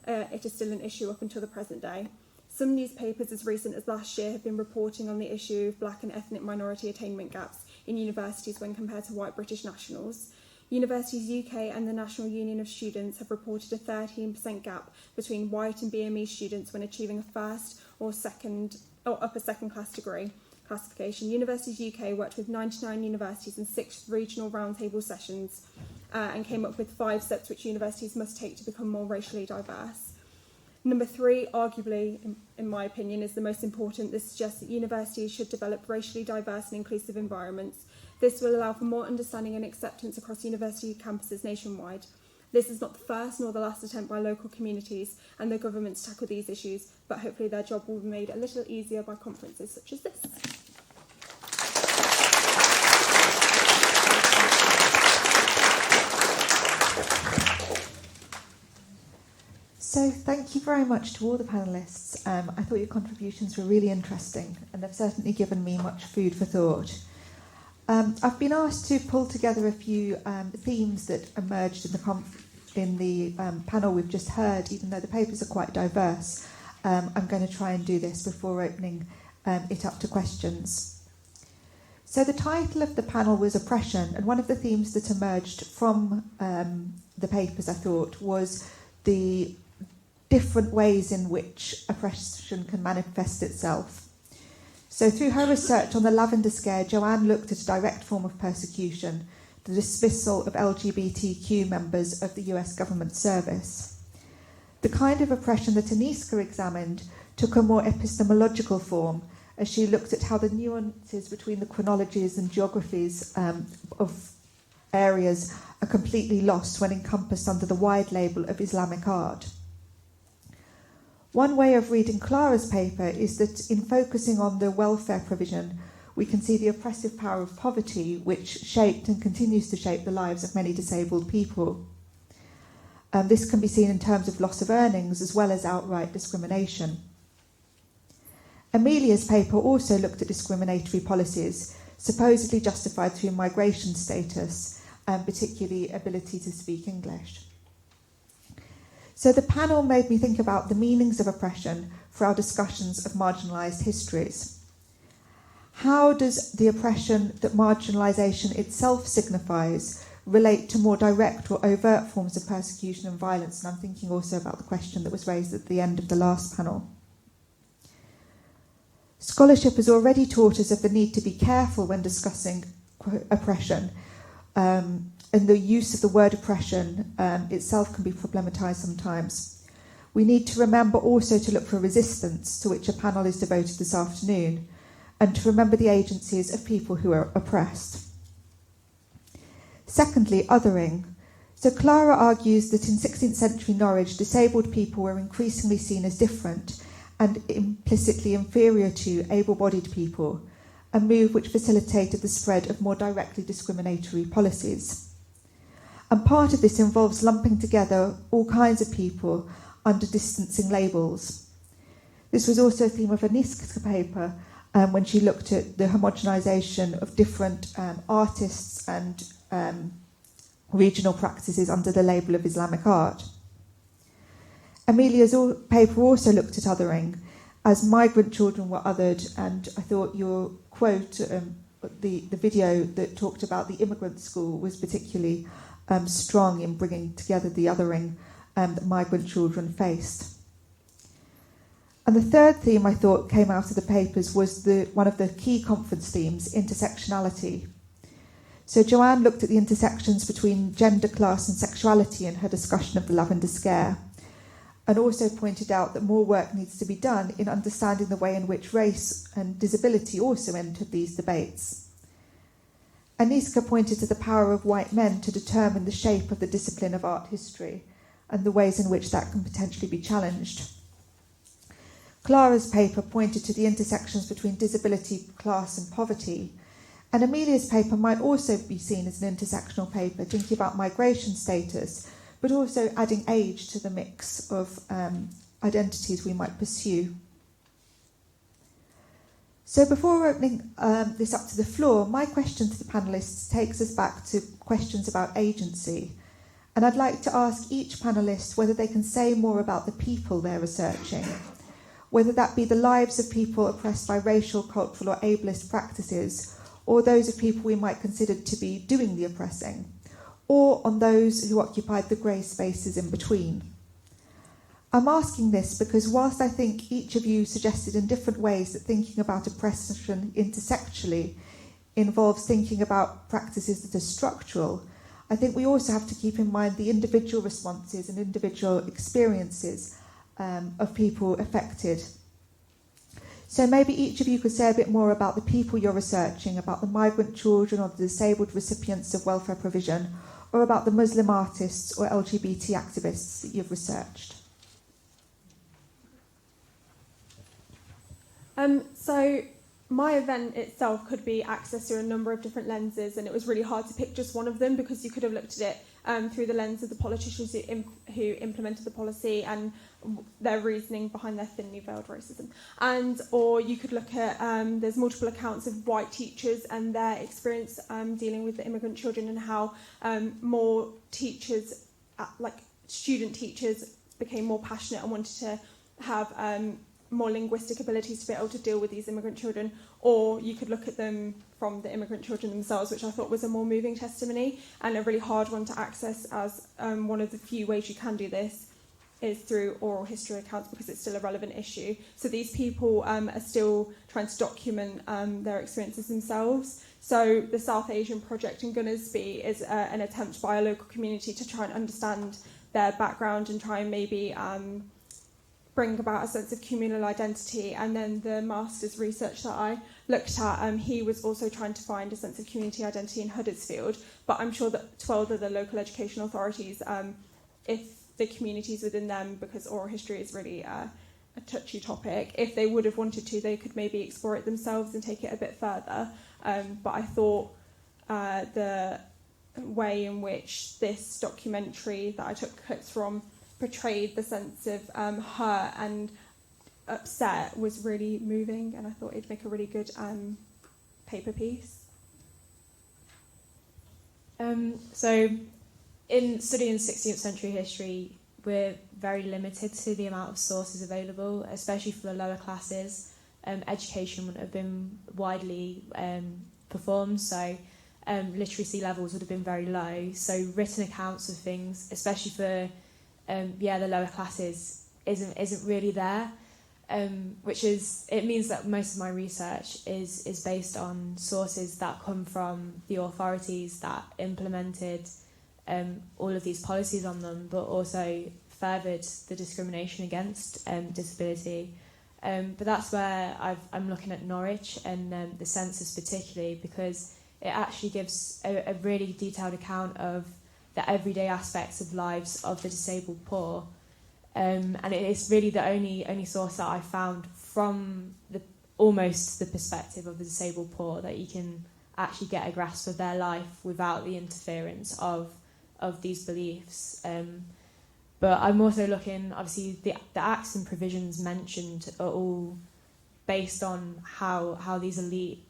it is still an issue up until the present day. Some newspapers as recent as last year have been reporting on the issue of black and ethnic minority attainment gaps in universities when compared to white British nationals. Universities UK and the National Union of Students have reported a 13% gap between white and BME students when achieving a first or upper second class degree classification. Universities UK worked with 99 universities in 6 regional roundtable sessions and came up with 5 steps which universities must take to become more racially diverse. Number 3, arguably, in my opinion, is the most important. This suggests that universities should develop racially diverse and inclusive environments. This will allow for more understanding and acceptance across university campuses nationwide. This is not the first nor the last attempt by local communities and the government to tackle these issues, but hopefully their job will be made a little easier by conferences such as this. So thank you very much to all the panellists. I thought your contributions were really interesting and they've certainly given me much food for thought. I've been asked to pull together a few themes that emerged in the panel we've just heard, even though the papers are quite diverse. I'm going to try and do this before opening it up to questions. So the title of the panel was Oppression, and one of the themes that emerged from the papers, I thought, was the different ways in which oppression can manifest itself. So through her research on the Lavender Scare, Joanne looked at a direct form of persecution, the dismissal of LGBTQ members of the US government service. The kind of oppression that Aniska examined took a more epistemological form as she looked at how the nuances between the chronologies and geographies of areas are completely lost when encompassed under the wide label of Islamic art. One way of reading Clara's paper is that in focusing on the welfare provision, we can see the oppressive power of poverty, which shaped and continues to shape the lives of many disabled people. This can be seen in terms of loss of earnings as well as outright discrimination. Amelia's paper also looked at discriminatory policies, supposedly justified through migration status, and particularly ability to speak English. So the panel made me think about the meanings of oppression for our discussions of marginalised histories. How does the oppression that marginalisation itself signifies relate to more direct or overt forms of persecution and violence? And I'm thinking also about the question that was raised at the end of the last panel. Scholarship has already taught us of the need to be careful when discussing oppression, and the use of the word oppression itself can be problematised sometimes. We need to remember also to look for resistance, to which a panel is devoted this afternoon, and to remember the agencies of people who are oppressed. Secondly, othering. So Clara argues that in 16th century Norwich, disabled people were increasingly seen as different and implicitly inferior to able-bodied people, a move which facilitated the spread of more directly discriminatory policies. And part of this involves lumping together all kinds of people under distancing labels. This was also a theme of Aniska's paper when she looked at the homogenisation of different artists and regional practices under the label of Islamic art. Amelia's paper also looked at othering, as migrant children were othered, and I thought your quote, the video that talked about the immigrant school was particularly strong in bringing together the othering that migrant children faced. And the third theme I thought came out of the papers was one of the key conference themes, intersectionality. So Joanne looked at the intersections between gender, class and sexuality in her discussion of the Lavender Scare, and also pointed out that more work needs to be done in understanding the way in which race and disability also entered these debates. Aniska pointed to the power of white men to determine the shape of the discipline of art history and the ways in which that can potentially be challenged. Clara's paper pointed to the intersections between disability, class and poverty, And Amelia's paper might also be seen as an intersectional paper, thinking about migration status, but also adding age to the mix of identities we might pursue. So before opening this up to the floor, my question to the panellists takes us back to questions about agency. And I'd like to ask each panellist whether they can say more about the people they're researching, whether that be the lives of people oppressed by racial, cultural or ableist practices, or those of people we might consider to be doing the oppressing, or on those who occupied the grey spaces in between. I'm asking this because whilst I think each of you suggested in different ways that thinking about oppression intersectionally involves thinking about practices that are structural, I think we also have to keep in mind the individual responses and individual experiences of people affected. So maybe each of you could say a bit more about the people you're researching, about the migrant children or the disabled recipients of welfare provision, or about the Muslim artists or LGBT activists that you've researched. So my event itself could be accessed through a number of different lenses, and it was really hard to pick just one of them because you could have looked at it through the lens of the politicians who implemented the policy and their reasoning behind their thinly veiled racism. Or you could look at, there's multiple accounts of white teachers and their experience dealing with the immigrant children, and how more teachers, like student teachers, became more passionate and wanted to have more linguistic abilities to be able to deal with these immigrant children. Or you could look at them from the immigrant children themselves, which I thought was a more moving testimony and a really hard one to access, as one of the few ways you can do this is through oral history accounts, because it's still a relevant issue. So these people are still trying to document their experiences themselves. So the South Asian project in Gunnersby is an attempt by a local community to try and understand their background and try and maybe bring about a sense of communal identity. And then the master's research that I looked at, he was also trying to find a sense of community identity in Huddersfield. But I'm sure that 12 of the local education authorities, if the communities within them, because oral history is really a touchy topic, if they would have wanted to, they could maybe explore it themselves and take it a bit further. But I thought the way in which this documentary that I took clips from portrayed the sense of hurt and upset was really moving, and I thought it'd make a really good paper piece. So in studying 16th century history, we're very limited to the amount of sources available, especially for the lower classes. Education wouldn't have been widely performed, so literacy levels would have been very low. So written accounts of things, especially for the lower classes, isn't really there. It means that most of my research is based on sources that come from the authorities that implemented all of these policies on them, but also furthered the discrimination against disability. But that's where I'm looking at Norwich and the census particularly, because it actually gives a really detailed account of the everyday aspects of lives of the disabled poor. And it is really the only source that I found from almost the perspective of the disabled poor that you can actually get a grasp of their life without the interference of these beliefs. But I'm also looking, obviously, the acts and provisions mentioned are all based on how these elite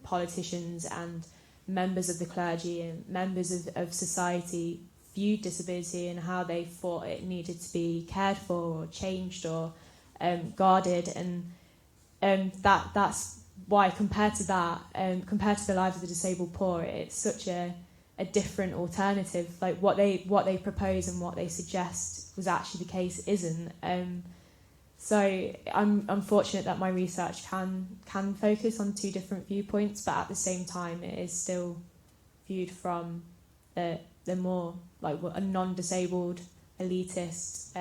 politicians and members of the clergy and members of society viewed disability and how they thought it needed to be cared for or changed or guarded, and that's why compared to the lives of the disabled poor, it's such a different alternative. Like what they propose and what they suggest was actually the case isn't. So I'm fortunate that my research can focus on two different viewpoints, but at the same time it is still viewed from the more like a non-disabled elitist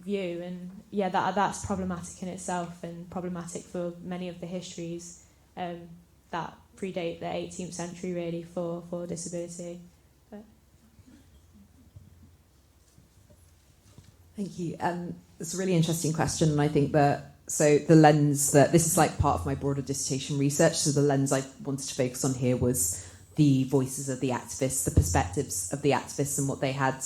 view, and that's problematic in itself and problematic for many of the histories that predate the 18th century really for disability. Thank you. It's a really interesting question, and I think that so the lens that, this is like part of my broader dissertation research, so the lens I wanted to focus on here was the voices of the activists, the perspectives of the activists and what they had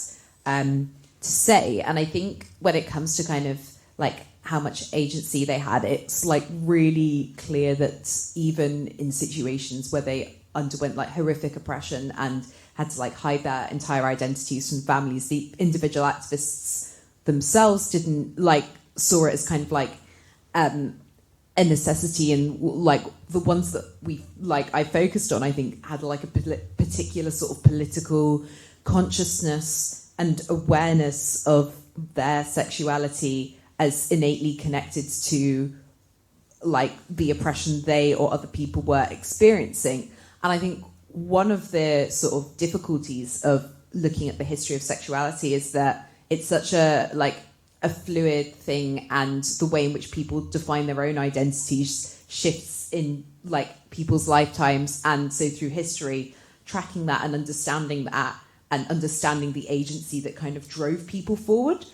to say. And I think when it comes to kind of like how much agency they had, it's like really clear that even in situations where they underwent like horrific oppression and had to like hide their entire identities from families, the individual activists themselves didn't like saw it as kind of like a necessity, and like the ones that I focused on, I think had like a particular sort of political consciousness and awareness of their sexuality as innately connected to like the oppression they or other people were experiencing. And I think one of the sort of difficulties of looking at the history of sexuality is that it's such a fluid thing, and the way in which people define their own identities shifts in like people's lifetimes, and so through history, tracking that and understanding that and understanding the agency that kind of drove people forward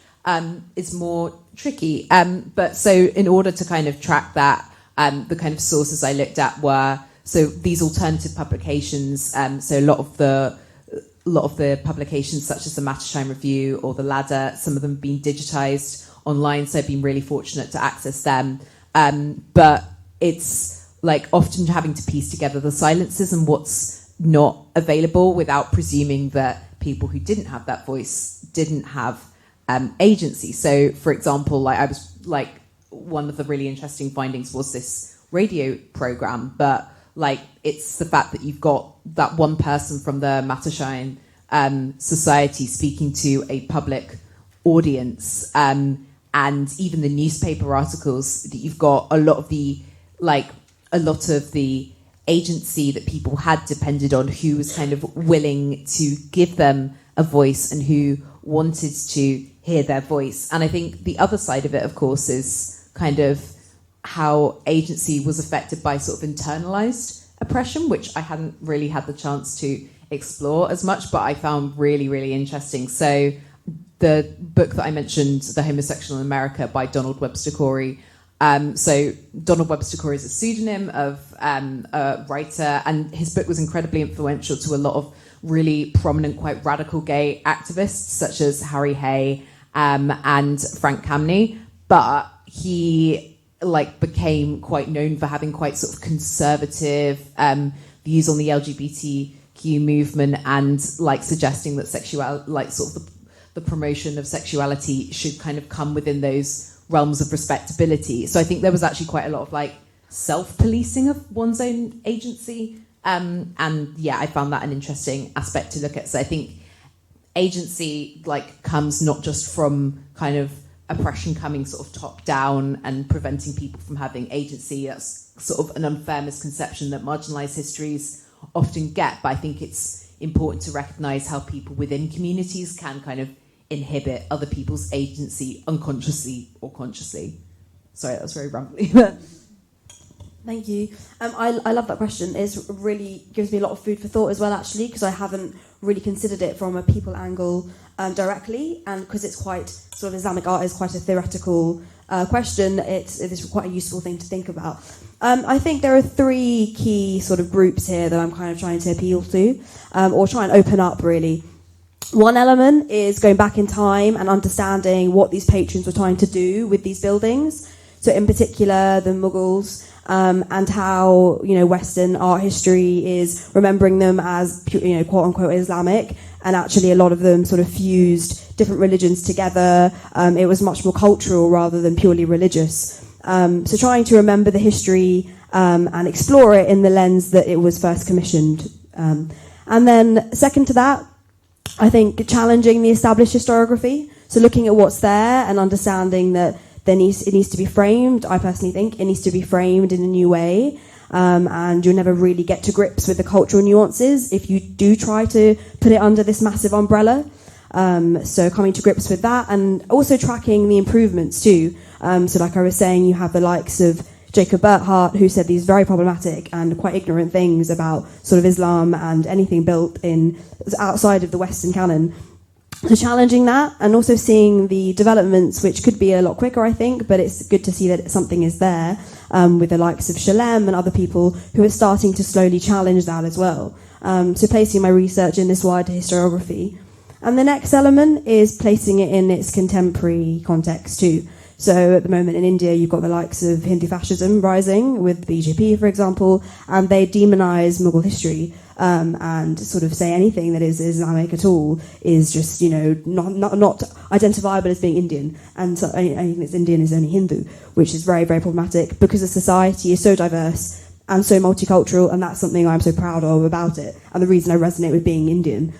is more tricky. But so in order to kind of track that, the kind of sources I looked at were these alternative publications. So a lot of the publications, such as the Mattershine Review or the Ladder, some of them being digitized online, so I've been really fortunate to access them. But it's like often having to piece together the silences and what's not available without presuming that people who didn't have that voice didn't have agency. So, for example, like I was like, one of the really interesting findings was this radio program, but like it's the fact that you've got that one person from the Mattershine Society speaking to a public audience, and even the newspaper articles, that you've got a lot of the agency that people had depended on who was kind of willing to give them a voice and who wanted to hear their voice. And I think the other side of it, of course, is kind of how agency was affected by sort of internalized oppression, which I hadn't really had the chance to explore as much, but I found really, really interesting. So the book that I mentioned, The Homosexual in America by Donald Webster Corey. So Donald Webster Corey is a pseudonym of a writer, and his book was incredibly influential to a lot of really prominent, quite radical gay activists, such as Harry Hay and Frank Kameny. But he became quite known for having quite sort of conservative views on the LGBTQ movement, and suggesting that the promotion of sexuality should kind of come within those realms of respectability. So I think there was actually quite a lot of self-policing of one's own agency. And yeah, I found that an interesting aspect to look at. So I think agency comes not just from kind of oppression coming sort of top down and preventing people from having agency. That's sort of an unfair misconception that marginalised histories often get. But I think it's important to recognise how people within communities can kind of inhibit other people's agency unconsciously or consciously. Sorry, that was very rambly. Thank you. I love that question. It really gives me a lot of food for thought as well, actually, because I haven't really considered it from a people angle directly, and because it's quite sort of Islamic art is quite a theoretical question. It is quite a useful thing to think about. I think there are three key sort of groups here that I'm kind of trying to appeal to, or try and open up, really. One element is going back in time and understanding what these patrons were trying to do with these buildings. So in particular, the Mughals, and how, Western art history is remembering them as, quote unquote Islamic, and actually a lot of them sort of fused different religions together. It was much more cultural rather than purely religious. So trying to remember the history and explore it in the lens that it was first commissioned. And then second to that, I think challenging the established historiography. So looking at what's there and understanding that it needs to be framed. I personally think it needs to be framed in a new way, and you'll never really get to grips with the cultural nuances if you do try to put it under this massive umbrella. So coming to grips with that, and also tracking the improvements too. So like I was saying, you have the likes of Jacob Burckhardt, who said these very problematic and quite ignorant things about sort of Islam and anything built in outside of the Western canon. So challenging that and also seeing the developments, which could be a lot quicker, I think, but it's good to see that something is there with the likes of Shalem and other people who are starting to slowly challenge that as well. So placing my research in this wider historiography. And the next element is placing it in its contemporary context too. So at the moment in India, you've got the likes of Hindu fascism rising with BJP, for example, and they demonize Mughal history. And sort of say anything that is Islamic at all is just, not identifiable as being Indian. And so anything that's Indian is only Hindu, which is very, very problematic because the society is so diverse and so multicultural, and that's something I'm so proud of about it, and the reason I resonate with being Indian.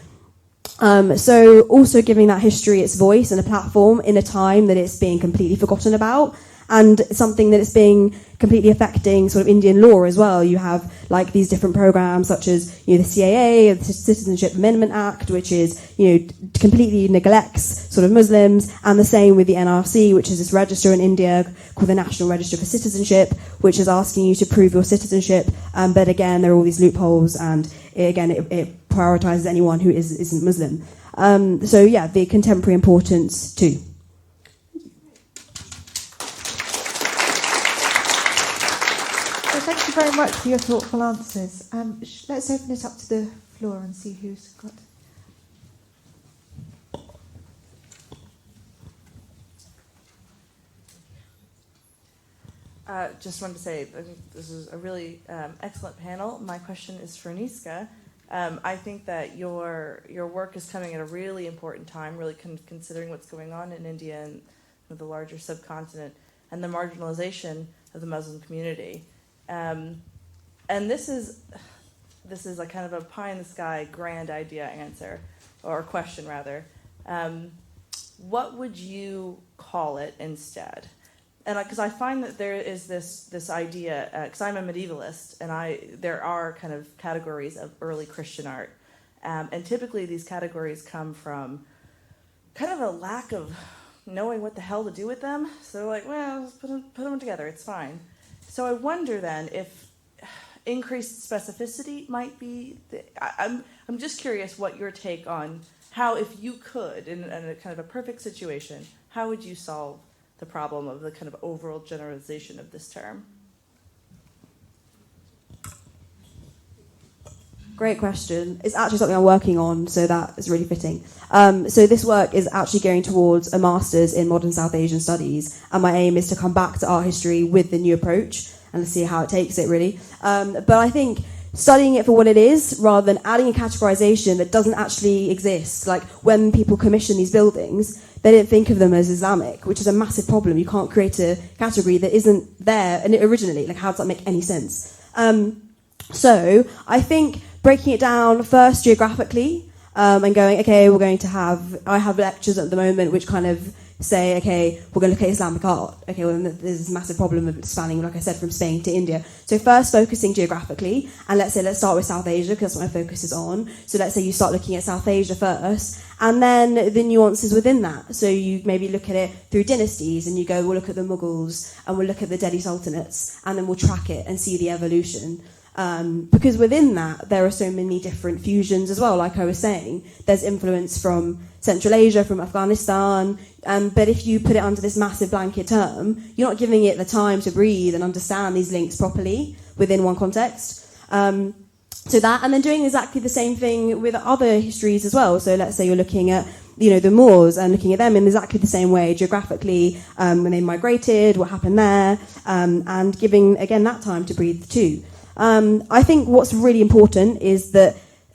So also giving that history its voice and a platform in a time that it's being completely forgotten about, and something that it's being completely affecting sort of Indian law as well. You have like these different programs such as the CAA, the Citizenship Amendment Act, which is completely neglects sort of Muslims, and the same with the NRC, which is this register in India called the National Register for Citizenship, which is asking you to prove your citizenship. But again, there are all these loopholes, and it prioritizes anyone who isn't Muslim. So yeah, the contemporary importance too. Thank you very much for your thoughtful answers. Let's open it up to the floor and see who's got. Just wanted to say, I think this is a really excellent panel. My question is for Niska. I think that your work is coming at a really important time, really considering what's going on in India and the larger subcontinent and the marginalization of the Muslim community. And this is a kind of a pie-in-the-sky grand idea answer, or question rather. What would you call it instead? And because I find that there is this idea, because I'm a medievalist, and there are kind of categories of early Christian art, and typically these categories come from kind of a lack of knowing what the hell to do with them. So they're like, well, let's put them together, it's fine. So I wonder then if increased specificity might be. I'm just curious what your take on how, if you could, in a kind of a perfect situation, how would you solve the problem of the kind of overall generalization of this term? Great question. It's actually something I'm working on, so that is really fitting. So this work is actually going towards a master's in modern South Asian studies, and my aim is to come back to art history with the new approach and see how it takes it, really. But I think studying it for what it is, rather than adding a categorization that doesn't actually exist. Like when people commission these buildings, they didn't think of them as Islamic, which is a massive problem. You can't create a category that isn't there and originally. Like, how does that make any sense? So I think breaking it down first geographically and going, okay, I have lectures at the moment which kind of say, okay, we're going to look at Islamic art. Okay, well, there's this massive problem of spanning, like I said, from Spain to India. So first focusing geographically, and let's start with South Asia, because that's what my focus is on. So let's say you start looking at South Asia first, and then the nuances within that. So you maybe look at it through dynasties, and you go, we'll look at the Mughals, and we'll look at the Delhi Sultanates, and then we'll track it and see the evolution. Because within that, there are so many different fusions as well, like I was saying. There's influence from Central Asia, from Afghanistan, but if you put it under this massive blanket term, you're not giving it the time to breathe and understand these links properly within one context. So that, and then doing exactly the same thing with other histories as well. So let's say you're looking at the Moors and looking at them in exactly the same way, geographically, when they migrated, what happened there, and giving, again, that time to breathe too. I think what's really important is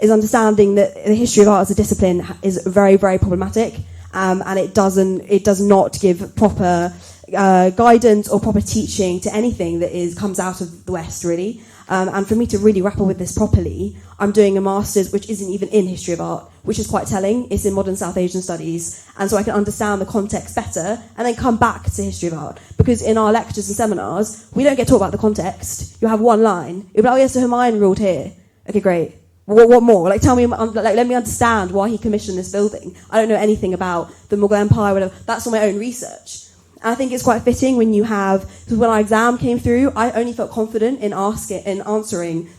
understanding that the history of art as a discipline is very, very problematic, and it does not give proper guidance or proper teaching to anything that comes out of the West, really. And for me to really grapple with this properly, I'm doing a master's which isn't even in history of art, which is quite telling. It's in modern South Asian studies, and so I can understand the context better and then come back to history of art. Because in our lectures and seminars, we don't get taught about the context. You'll have one line. You'll be like, oh, yes, so Hermione ruled here. Okay, great. What more? Like, tell me, let me understand why he commissioned this building. I don't know anything about the Mughal Empire, whatever. That's all my own research. And I think it's quite fitting when when our exam came through, I only felt confident in answering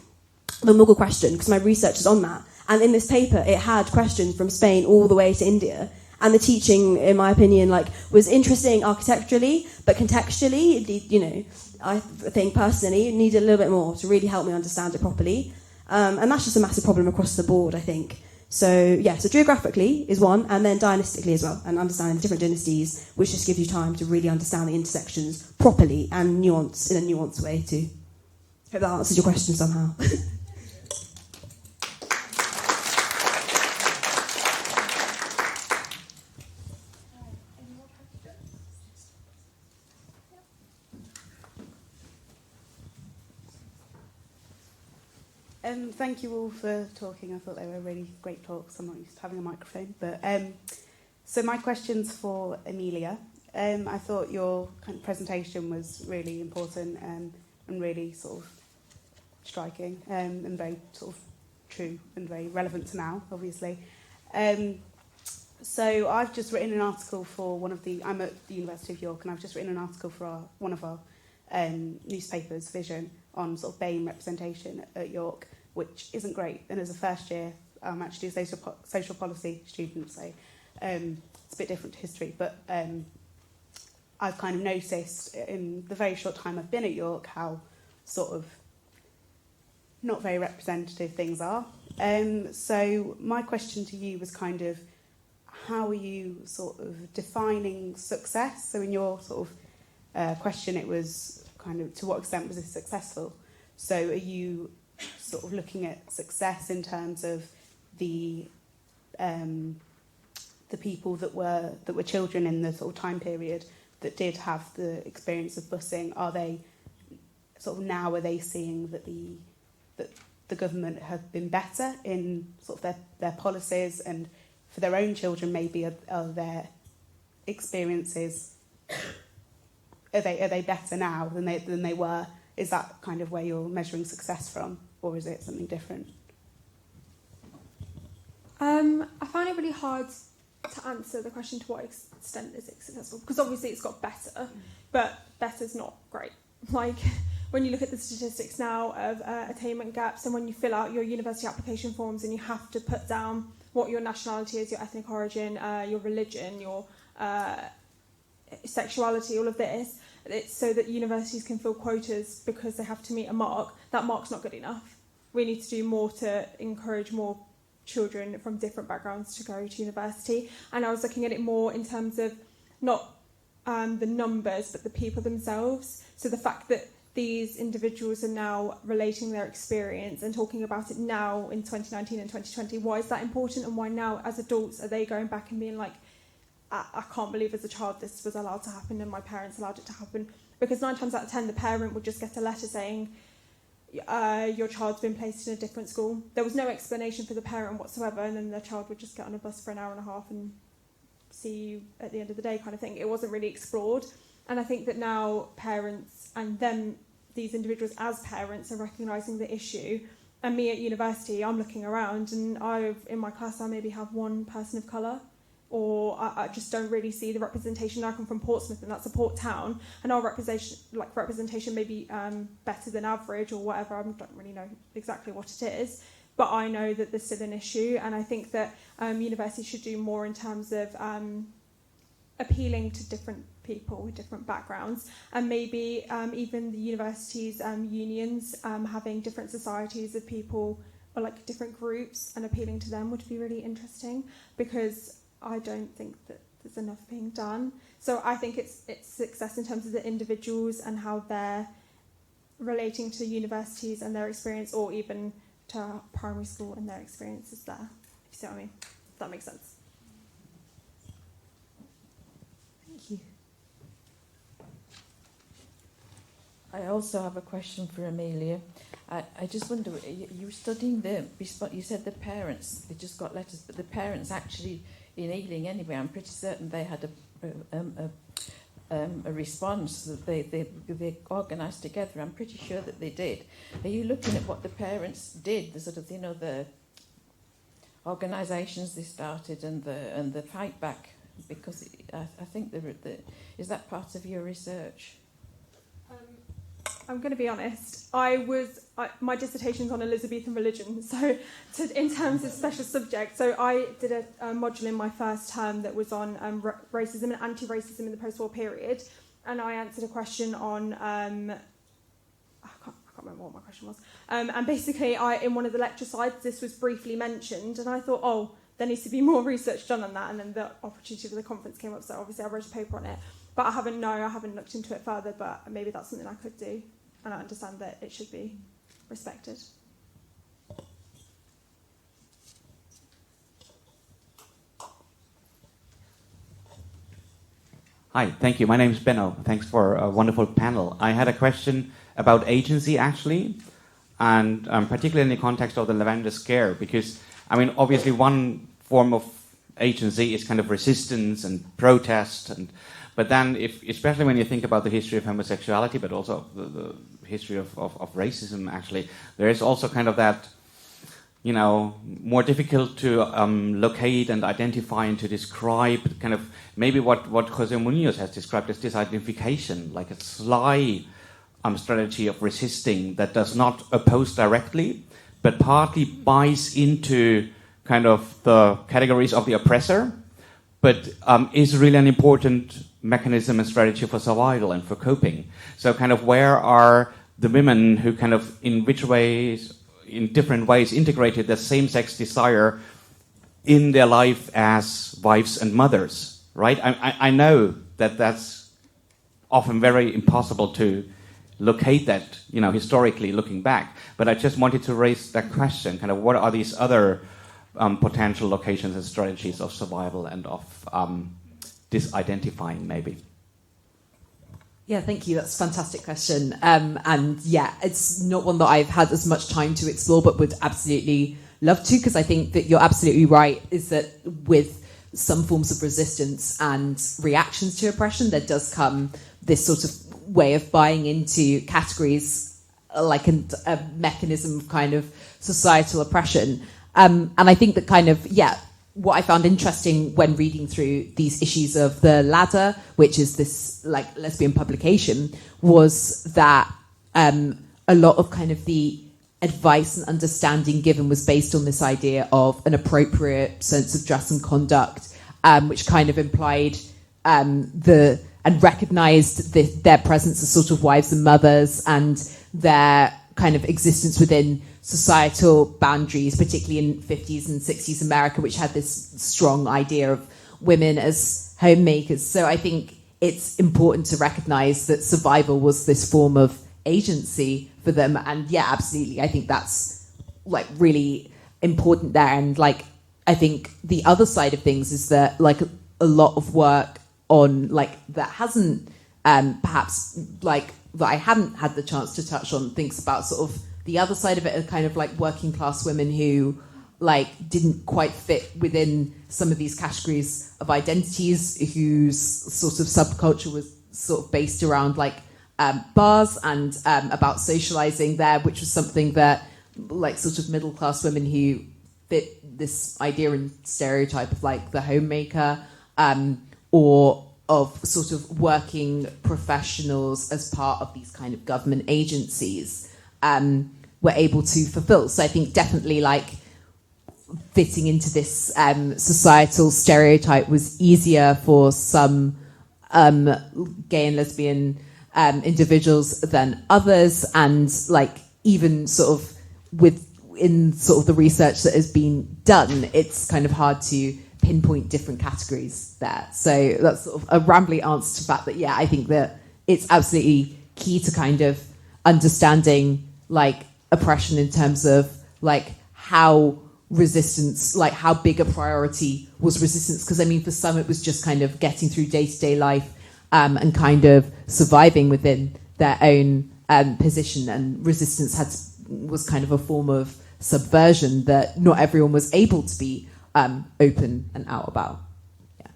the Mughal question because my research is on that. And in this paper, it had questions from Spain all the way to India. And the teaching, in my opinion, was interesting architecturally, but contextually, I think personally, it needed a little bit more to really help me understand it properly. And that's just a massive problem across the board, I think. So geographically is one, and then dynastically as well, and understanding different dynasties, which just gives you time to really understand the intersections properly and in a nuanced way too. Hope that answers your question somehow. Thank you all for talking. I thought they were really great talks. I'm not used to having a microphone. But so my question's for Amelia. I thought your kind of presentation was really important and really sort of striking and very sort of true and very relevant to now, obviously. So I've just written an article for I'm at the University of York, and I've just written an article for one of our newspapers, Vision, on sort of BAME representation at York, which isn't great. And as a first year, I'm actually a social policy student, so it's a bit different to history. But I've kind of noticed in the very short time I've been at York how sort of not very representative things are. So my question to you was kind of, how are you sort of defining success? So in your sort of question, it was kind of, to what extent was this successful? So are you sort of looking at success in terms of the people that were children in the sort of time period that did have the experience of busing? Are they sort of now, are they seeing that the government have been better in sort of their policies, and for their own children maybe are their experiences, are they better now than they were? Is that kind of where you're measuring success from, or is it something different? I find it really hard to answer the question to what extent is it successful, because obviously it's got better, but better's not great. Like, when you look at the statistics now of attainment gaps, and when you fill out your university application forms and you have to put down what your nationality is, your ethnic origin, your religion, your sexuality, all of this, it's so that universities can fill quotas because they have to meet a mark. That mark's not good enough. We need to do more to encourage more children from different backgrounds to go to university. And I was looking at it more in terms of not the numbers, but the people themselves. So the fact that these individuals are now relating their experience and talking about it now in 2019 and 2020. Why is that important, and why now as adults are they going back and being like, I can't believe as a child this was allowed to happen and my parents allowed it to happen? Because 9 times out of 10 the parent would just get a letter saying your child's been placed in a different school. There was no explanation for the parent whatsoever, and then the child would just get on a bus for an hour and a half and see you at the end of the day kind of thing. It wasn't really explored. And I think that now parents and these individuals as parents are recognising the issue. And me at university, I'm looking around, and in my class I maybe have one person of colour, or I just don't really see the representation. I come from Portsmouth, and that's a port town, and our representation may be better than average or whatever. I don't really know exactly what it is, but I know that there's still an issue, and I think that universities should do more in terms of appealing to different people with different backgrounds, and maybe even the universities' unions having different societies of people, or like different groups, and appealing to them would be really interesting, because I don't think that there's enough being done. So I think it's success in terms of the individuals and how they're relating to universities and their experience, or even to primary school and their experiences there. If you see what I mean? If that makes sense. Thank you. I also have a question for Amelia. I just wonder, you were studying you said the parents, they just got letters, but the parents actually in Ealing anyway, I'm pretty certain they had a response that they organised together. I'm pretty sure that they did. Are you looking at what the parents did, the sort of, the organisations they started and the fight back? Because I think is that part of your research? I'm going to be honest. I was my dissertation's on Elizabethan religion, so in terms of special subjects, so I did a module in my first term that was on racism and anti-racism in the post-war period, and I answered a question on, I can't remember what my question was, and basically in one of the lecture slides this was briefly mentioned, and I thought, oh, there needs to be more research done on that, and then the opportunity for the conference came up, so obviously I wrote a paper on it, but I haven't looked into it further, but maybe that's something I could do, and I understand that it should be respected. Hi, thank you. My name is Benno. Thanks for a wonderful panel. I had a question about agency, actually, and particularly in the context of the Lavender Scare, because, I mean, obviously one form of agency is kind of resistance and protest, but then, especially when you think about the history of homosexuality, but also the history of racism, actually, there is also kind of that, you know, more difficult to locate and identify and to describe kind of maybe what Jose Munoz has described as disidentification, like a sly strategy of resisting that does not oppose directly, but partly buys into kind of the categories of the oppressor, but is really an important mechanism and strategy for survival and for coping. So kind of where are the women who kind of in different ways integrated the same-sex desire in their life as wives and mothers, right? I know that that's often very impossible to locate that, you know, historically looking back, but I just wanted to raise that question, kind of what are these other potential locations and strategies of survival and of disidentifying, maybe? Yeah, thank you. That's a fantastic question. And yeah, it's not one that I've had as much time to explore, but would absolutely love to, because I think that you're absolutely right, is that with some forms of resistance and reactions to oppression, there does come this sort of way of buying into categories like a mechanism of kind of societal oppression. And I think that kind of, yeah, what I found interesting when reading through these issues of The Ladder, which is this like lesbian publication, was that a lot of kind of the advice and understanding given was based on this idea of an appropriate sense of dress and conduct, which kind of implied and recognised their presence as sort of wives and mothers and their kind of existence within societal boundaries, particularly in 50s and 60s America, which had this strong idea of women as homemakers. So I think it's important to recognise that survival was this form of agency for them. And yeah, absolutely, I think that's like really important there. And like, I think the other side of things is that like a lot of work on like that hasn't perhaps like that I hadn't had the chance to touch on thinks about sort of the other side of it, are kind of like working class women who like didn't quite fit within some of these categories of identities, whose sort of subculture was sort of based around like bars and about socializing there, which was something that like sort of middle class women who fit this idea and stereotype of like the homemaker or of sort of working professionals as part of these kind of government agencies were able to fulfill. So I think definitely like fitting into this societal stereotype was easier for some gay and lesbian individuals than others, and like even sort of within sort of the research that has been done, it's kind of hard to pinpoint different categories there. So that's sort of a rambly answer to the fact that, yeah, I think that it's absolutely key to kind of understanding like oppression in terms of like how resistance, like how big a priority was resistance. Because I mean, for some it was just kind of getting through day-to-day life and kind of surviving within their own position, and resistance was kind of a form of subversion that not everyone was able to be open and out about. Yeah.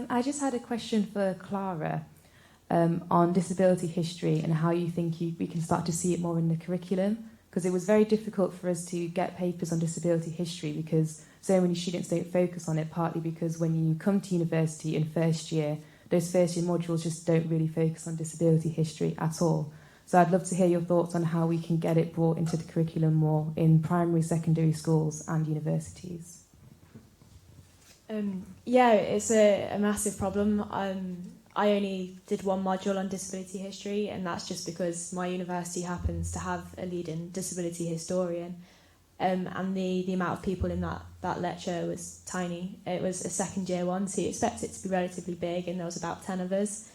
I just had a question for Clara on disability history and how you think we can start to see it more in the curriculum. because it was very difficult for us to get papers on disability history because so many students don't focus on it, partly because when you come to university in first year, those first year modules just don't really focus on disability history at all. So I'd love to hear your thoughts on how we can get it brought into the curriculum more in primary, secondary schools and universities. Yeah, it's a massive problem. I only did one module on disability history, and that's just because my university happens to have a leading disability historian. And the amount of people in that lecture was tiny. It was a second year one, so you expect it to be relatively big, and there was about 10 of us.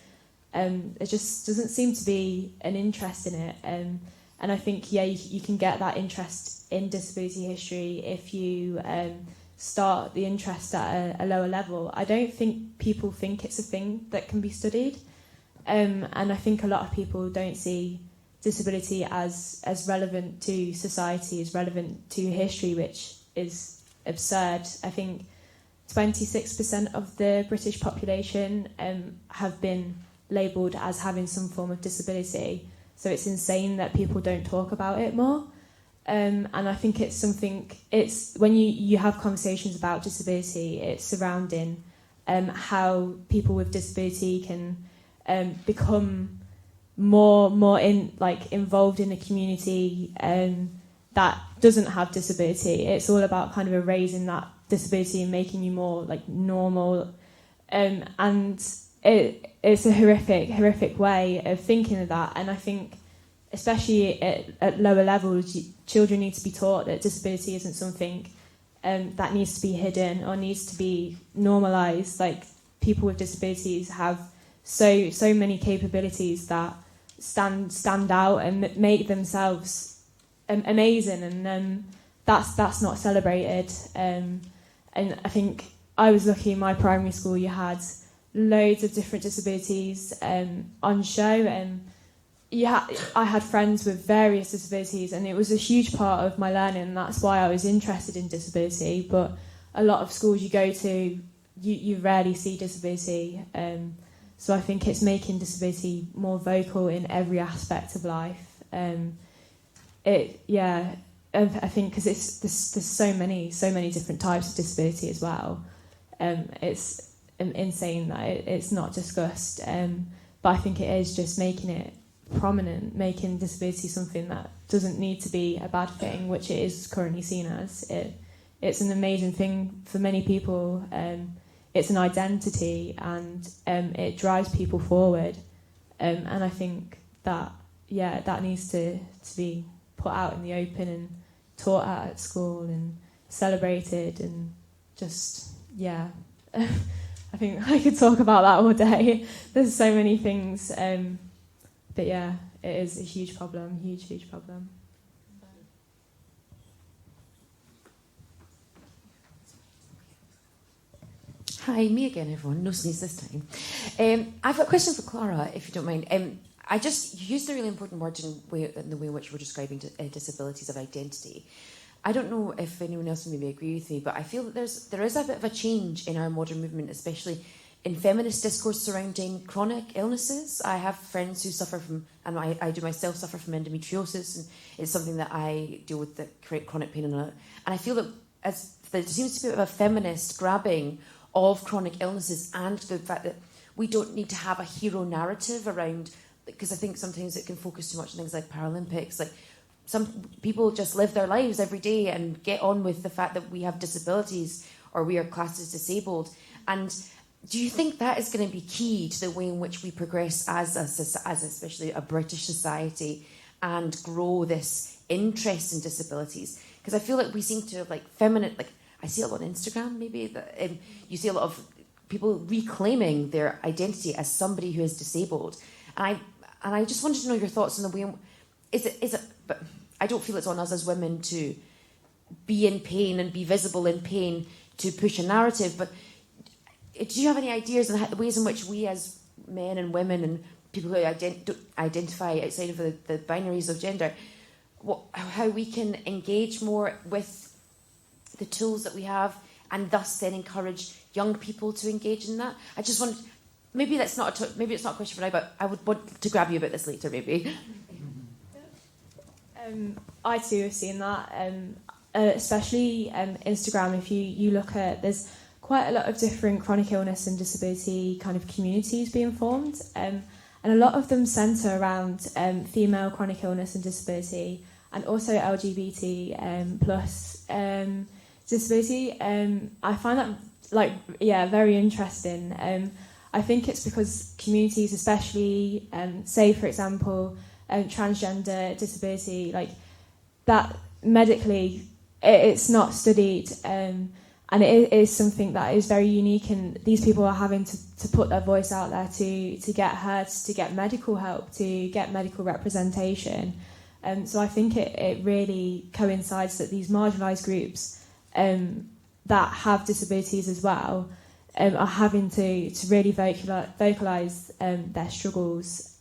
There just doesn't seem to be an interest in it. And I think, you can get that interest in disability history if you start the interest at a lower level. I don't think people think it's a thing that can be studied. And I think a lot of people don't see disability as relevant to society, as relevant to history, which is absurd. I think 26% of the British population have been labelled as having some form of disability. So it's insane that people don't talk about it more. And I think it's when you have conversations about disability, it's surrounding how people with disability can become more involved in a community that doesn't have disability. It's all about kind of erasing that disability and making you more normal. And it's a horrific way of thinking of that. And I think, especially at lower levels, children need to be taught that disability isn't something that needs to be hidden or needs to be normalised. Like, people with disabilities have so many capabilities that stand out and make themselves amazing, and that's not celebrated. And I think I was lucky in my primary school. You had loads of different disabilities on show, and I had friends with various disabilities, and it was a huge part of my learning, and that's why I was interested in disability. But a lot of schools you go to, you rarely see disability. So I think it's making disability more vocal in every aspect of life. I think because there's so many different types of disability as well. It's insane that it's not discussed. But I think it is just making it prominent, making disability something that doesn't need to be a bad thing, which it is currently seen as. It's an amazing thing for many people. It's an identity, and it drives people forward. And I think that needs to be put out in the open and taught at school and celebrated, and just I think I could talk about that all day. There's so many things, but it is a huge problem, huge problem. Hi, me again, everyone. No sneeze this time. I've got a question for Clara, if you don't mind. You used a really important word in the way in which we're describing disabilities of identity. I don't know if anyone else will maybe agree with me, but I feel that there is a bit of a change in our modern movement, especially in feminist discourse surrounding chronic illnesses. I have friends who suffer from, and I do myself suffer from endometriosis, and it's something that I deal with, the chronic pain, and I feel that there seems to be a feminist grabbing of chronic illnesses, and the fact that we don't need to have a hero narrative around, because I think sometimes it can focus too much on things like Paralympics. Like, some people just live their lives every day and get on with the fact that we have disabilities or we are classed as disabled. And do you think that is going to be key to the way in which we progress as especially a British society and grow this interest in disabilities? Because I feel like we seem to I see a lot on Instagram, maybe, that you see a lot of people reclaiming their identity as somebody who is disabled. And I just wanted to know your thoughts on the way, but I don't feel it's on us as women to be in pain and be visible in pain to push a narrative, but do you have any ideas on the ways in which we as men and women and people who identify outside of the binaries of gender, how we can engage more with the tools that we have, and thus then encourage young people to engage in that? I just want, maybe it's not a question for now, but I would want to grab you about this later, maybe. I too have seen that, especially Instagram. If you look at, there's quite a lot of different chronic illness and disability kind of communities being formed, and a lot of them centre around female chronic illness and disability, and also LGBT plus disability. I find that very interesting. I think it's because communities, especially say for example transgender disability, like that medically it's not studied, and it is something that is very unique, and these people are having to put their voice out there to get heard, to get medical help, to get medical representation. So I think it really coincides that these marginalised groups that have disabilities as well are having to really vocalise their struggles.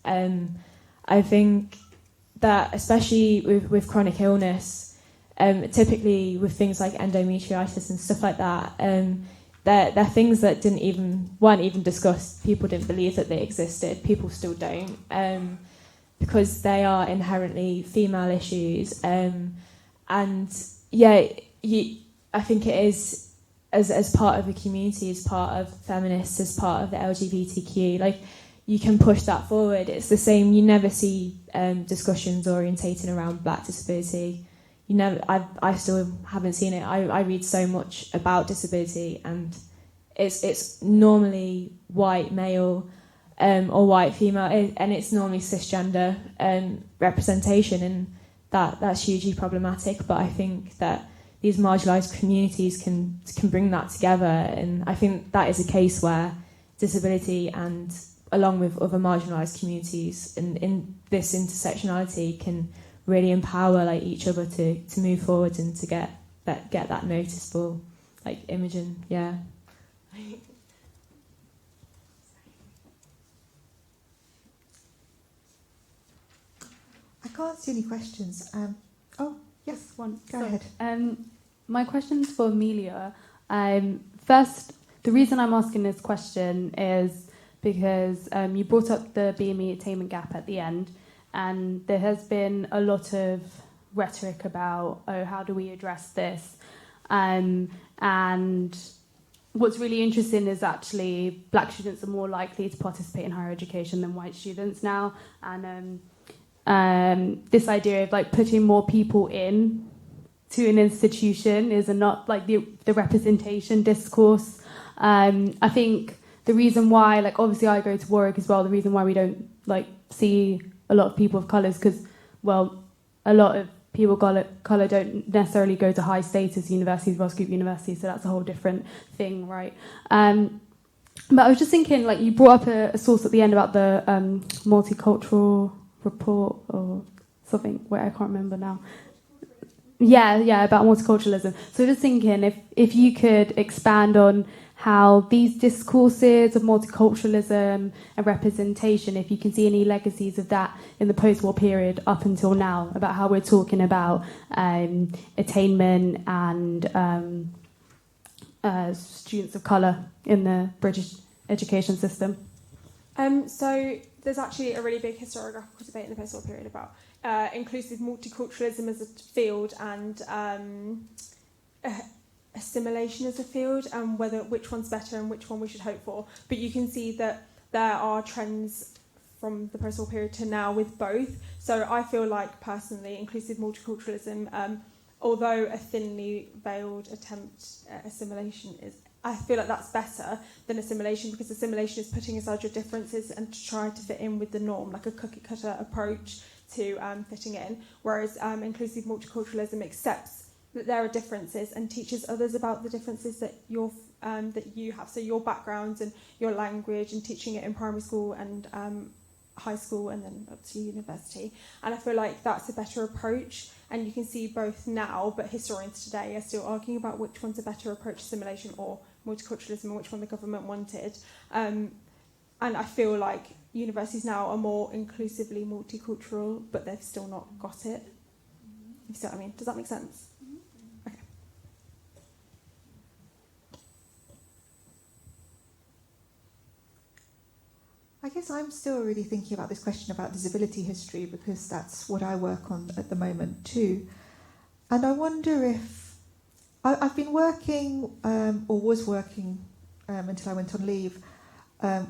I think that especially with chronic illness, typically with things like endometriosis and stuff like that, they're things that weren't even discussed. People didn't believe that they existed. People still don't, because they are inherently female issues. And yeah, I think it is as part of a community, as part of feminists, as part of the LGBTQ, like you can push that forward. It's the same. You never see discussions orientating around black disability. I still haven't seen it. I read so much about disability, and it's normally white male or white female, and it's normally cisgender representation, and that's hugely problematic. But I think that these marginalised communities can bring that together, and I think that is a case where disability, and along with other marginalised communities, and in this intersectionality, can really empower like each other to move forward and to get that noticeable like imaging. Yeah. I can't see any questions. Oh, yes, one. Go ahead. My question's for Amelia. First, the reason I'm asking this question is because you brought up the BME attainment gap at the end, and there has been a lot of rhetoric about, how do we address this? And what's really interesting is actually black students are more likely to participate in higher education than white students now, and this idea of like putting more people in to an institution is not like the representation discourse. I think the reason why, like obviously I go to Warwick as well, the reason why we don't like see a lot of people of colour is because, well, a lot of people of colour don't necessarily go to high status universities, Ross Group universities, so that's a whole different thing, right? But I was just thinking, like you brought up a source at the end about the multicultural report or something, where I can't remember now. Yeah, about multiculturalism. So just thinking if you could expand on how these discourses of multiculturalism and representation, if you can see any legacies of that in the post-war period up until now, about how we're talking about attainment and students of colour in the British education system. So there's actually a really big historiographical debate in the post-war period about inclusive multiculturalism as a field and assimilation as a field, and which one's better and which one we should hope for. But you can see that there are trends from the post-war period to now with both. So I feel like personally inclusive multiculturalism, although a thinly veiled attempt at assimilation, I feel like that's better than assimilation, because assimilation is putting aside your differences and to try to fit in with the norm, like a cookie-cutter approach to fitting in, whereas inclusive multiculturalism accepts that there are differences and teaches others about the differences that you have, so your backgrounds and your language, and teaching it in primary school and high school and then up to university. And I feel like that's a better approach, and you can see both now, but historians today are still arguing about which one's a better approach, assimilation or multiculturalism, and which one the government wanted. And I feel like universities now are more inclusively multicultural, but they've still not got it. You see what I mean? Does that make sense? Okay. I guess guess I'm still really thinking about this question about disability history, because that's what I work on at the moment too. And I wonder if I've been working, or was working until I went on leave,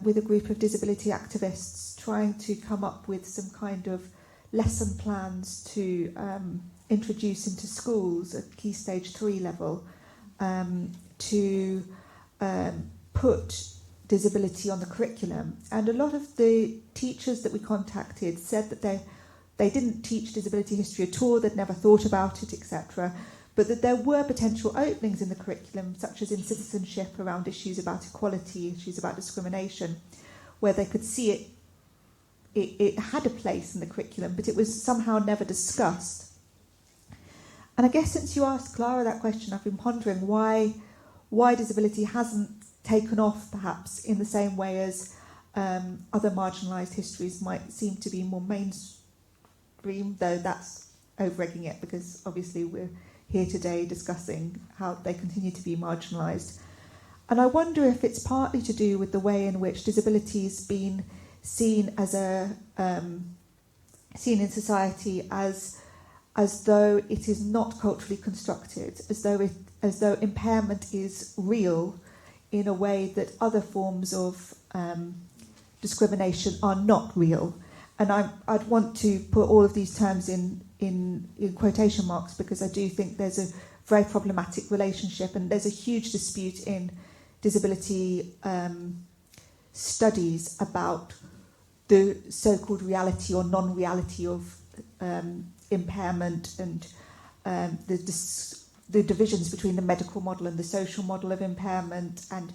with a group of disability activists trying to come up with some kind of lesson plans to introduce into schools at Key Stage 3 level, to put disability on the curriculum. And a lot of the teachers that we contacted said that they didn't teach disability history at all, they'd never thought about it, etc., but that there were potential openings in the curriculum, such as in citizenship, around issues about equality, issues about discrimination, where they could see it had a place in the curriculum, but it was somehow never discussed. And I guess since you asked Clara that question, I've been pondering why disability hasn't taken off, perhaps, in the same way as other marginalised histories might seem to be more mainstream, though that's over-egging it, because obviously we're here today discussing how they continue to be marginalised. And I wonder if it's partly to do with the way in which disability's been seen as seen in society as though it is not culturally constructed, as though impairment is real in a way that other forms of discrimination are not real. And I'd want to put all of these terms in quotation marks, because I do think there's a very problematic relationship, and there's a huge dispute in disability studies about the so-called reality or non-reality of impairment, and the divisions between the medical model and the social model of impairment, and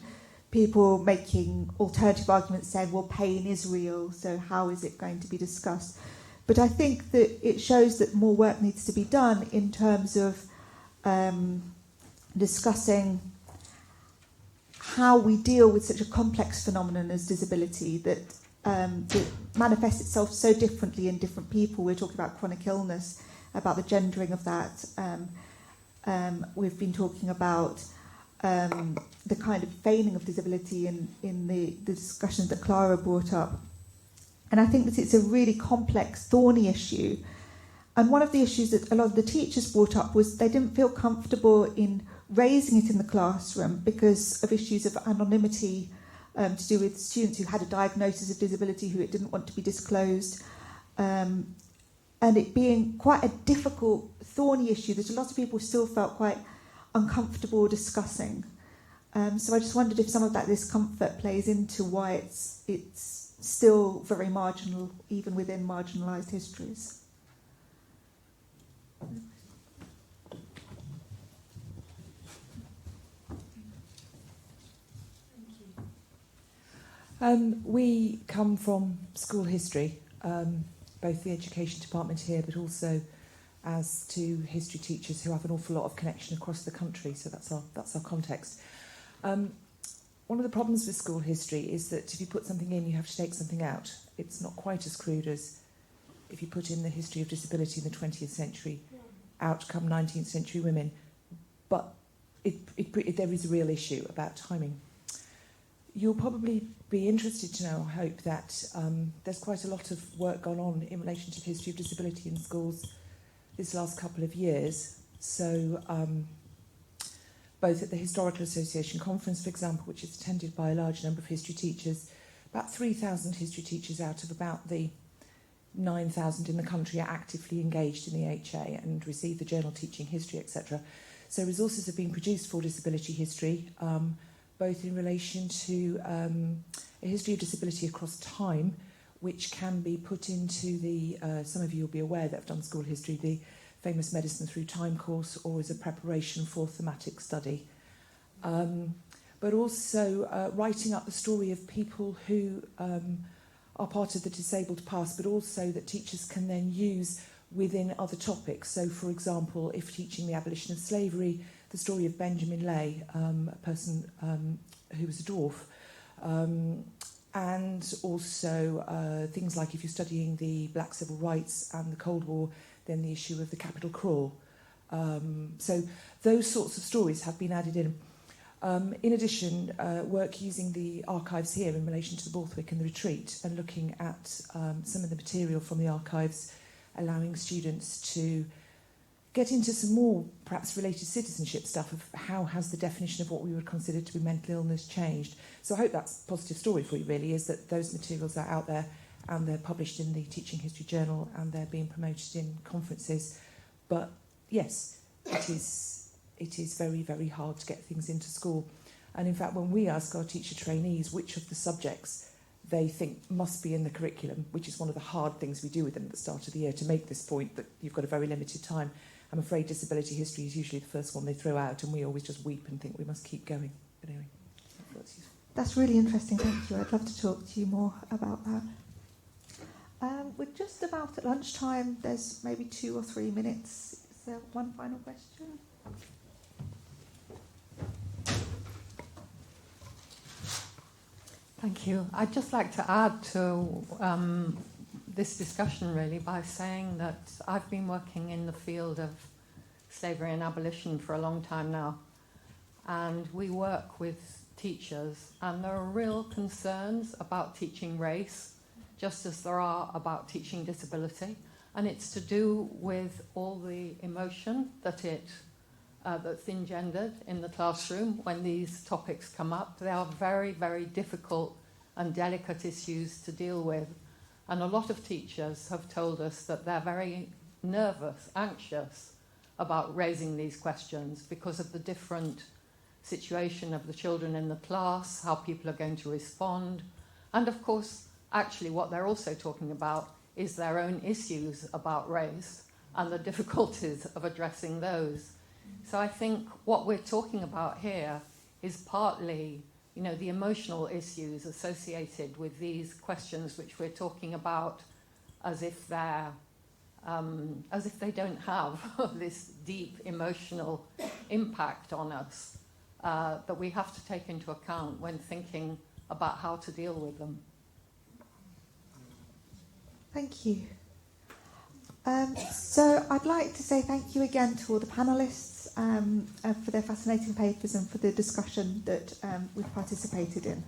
people making alternative arguments saying, well, pain is real, so how is it going to be discussed? But I think that it shows that more work needs to be done in terms of discussing how we deal with such a complex phenomenon as disability that manifests itself so differently in different people. We're talking about chronic illness, about the gendering of that. We've been talking about the kind of feigning of disability in the discussions that Clara brought up. And I think that it's a really complex, thorny issue. And one of the issues that a lot of the teachers brought up was they didn't feel comfortable in raising it in the classroom because of issues of anonymity, to do with students who had a diagnosis of disability who it didn't want to be disclosed, and it being quite a difficult, thorny issue that a lot of people still felt quite uncomfortable discussing. So I just wondered if some of that discomfort plays into why it's still very marginal, even within marginalised histories. We come from school history, both the education department here, but also as two history teachers who have an awful lot of connection across the country. So that's our context. One of the problems with school history is that if you put something in, you have to take something out. It's not quite as crude as if you put in the history of disability in the 20th century, out come 19th century women. But there is a real issue about timing. You'll probably be interested to know, I hope, that there's quite a lot of work gone on in relation to the history of disability in schools this last couple of years. So both at the Historical Association Conference, for example, which is attended by a large number of history teachers, about 3,000 history teachers out of about the 9,000 in the country are actively engaged in the HA and receive the journal Teaching History, etc. So resources have been produced for disability history, both in relation to a history of disability across time, which can be put into the, some of you will be aware that have done school history, the famous Medicine Through Time course, or as a preparation for thematic study. But also writing up the story of people who are part of the disabled past, but also that teachers can then use within other topics. So, for example, if teaching the abolition of slavery, the story of Benjamin Lay, a person who was a dwarf, and also things like if you're studying the Black Civil Rights and the Cold War, then the issue of the Capitol Crawl. So those sorts of stories have been added in. In addition, work using the archives here in relation to the Borthwick and the retreat, and looking at some of the material from the archives, allowing students to get into some more perhaps related citizenship stuff of how has the definition of what we would consider to be mental illness changed. So I hope that's a positive story for you, really, is that those materials are out there and they're published in the Teaching History Journal and they're being promoted in conferences. But yes, it is very, very hard to get things into school. And in fact, when we ask our teacher trainees which of the subjects they think must be in the curriculum, which is one of the hard things we do with them at the start of the year to make this point that you've got a very limited time, I'm afraid disability history is usually the first one they throw out, and we always just weep and think we must keep going. But anyway, that's really interesting, thank you. I'd love to talk to you more about that. We're just about at lunchtime. There's maybe 2 or 3 minutes. Is there one final question? Thank you. I'd just like to add to this discussion really by saying that I've been working in the field of slavery and abolition for a long time now, and we work with teachers, and there are real concerns about teaching race, just as there are about teaching disability, and it's to do with all the emotion that that's engendered in the classroom when these topics come up. They are very, very difficult and delicate issues to deal with. And a lot of teachers have told us that they're very nervous, anxious about raising these questions because of the different situation of the children in the class, how people are going to respond. And of course, actually what they're also talking about is their own issues about race and the difficulties of addressing those. So I think what we're talking about here is partly, the emotional issues associated with these questions, which we're talking about as if they don't have this deep emotional impact on us that we have to take into account when thinking about how to deal with them. Thank you. So I'd like to say thank you again to all the panellists for their fascinating papers and for the discussion that we've participated in.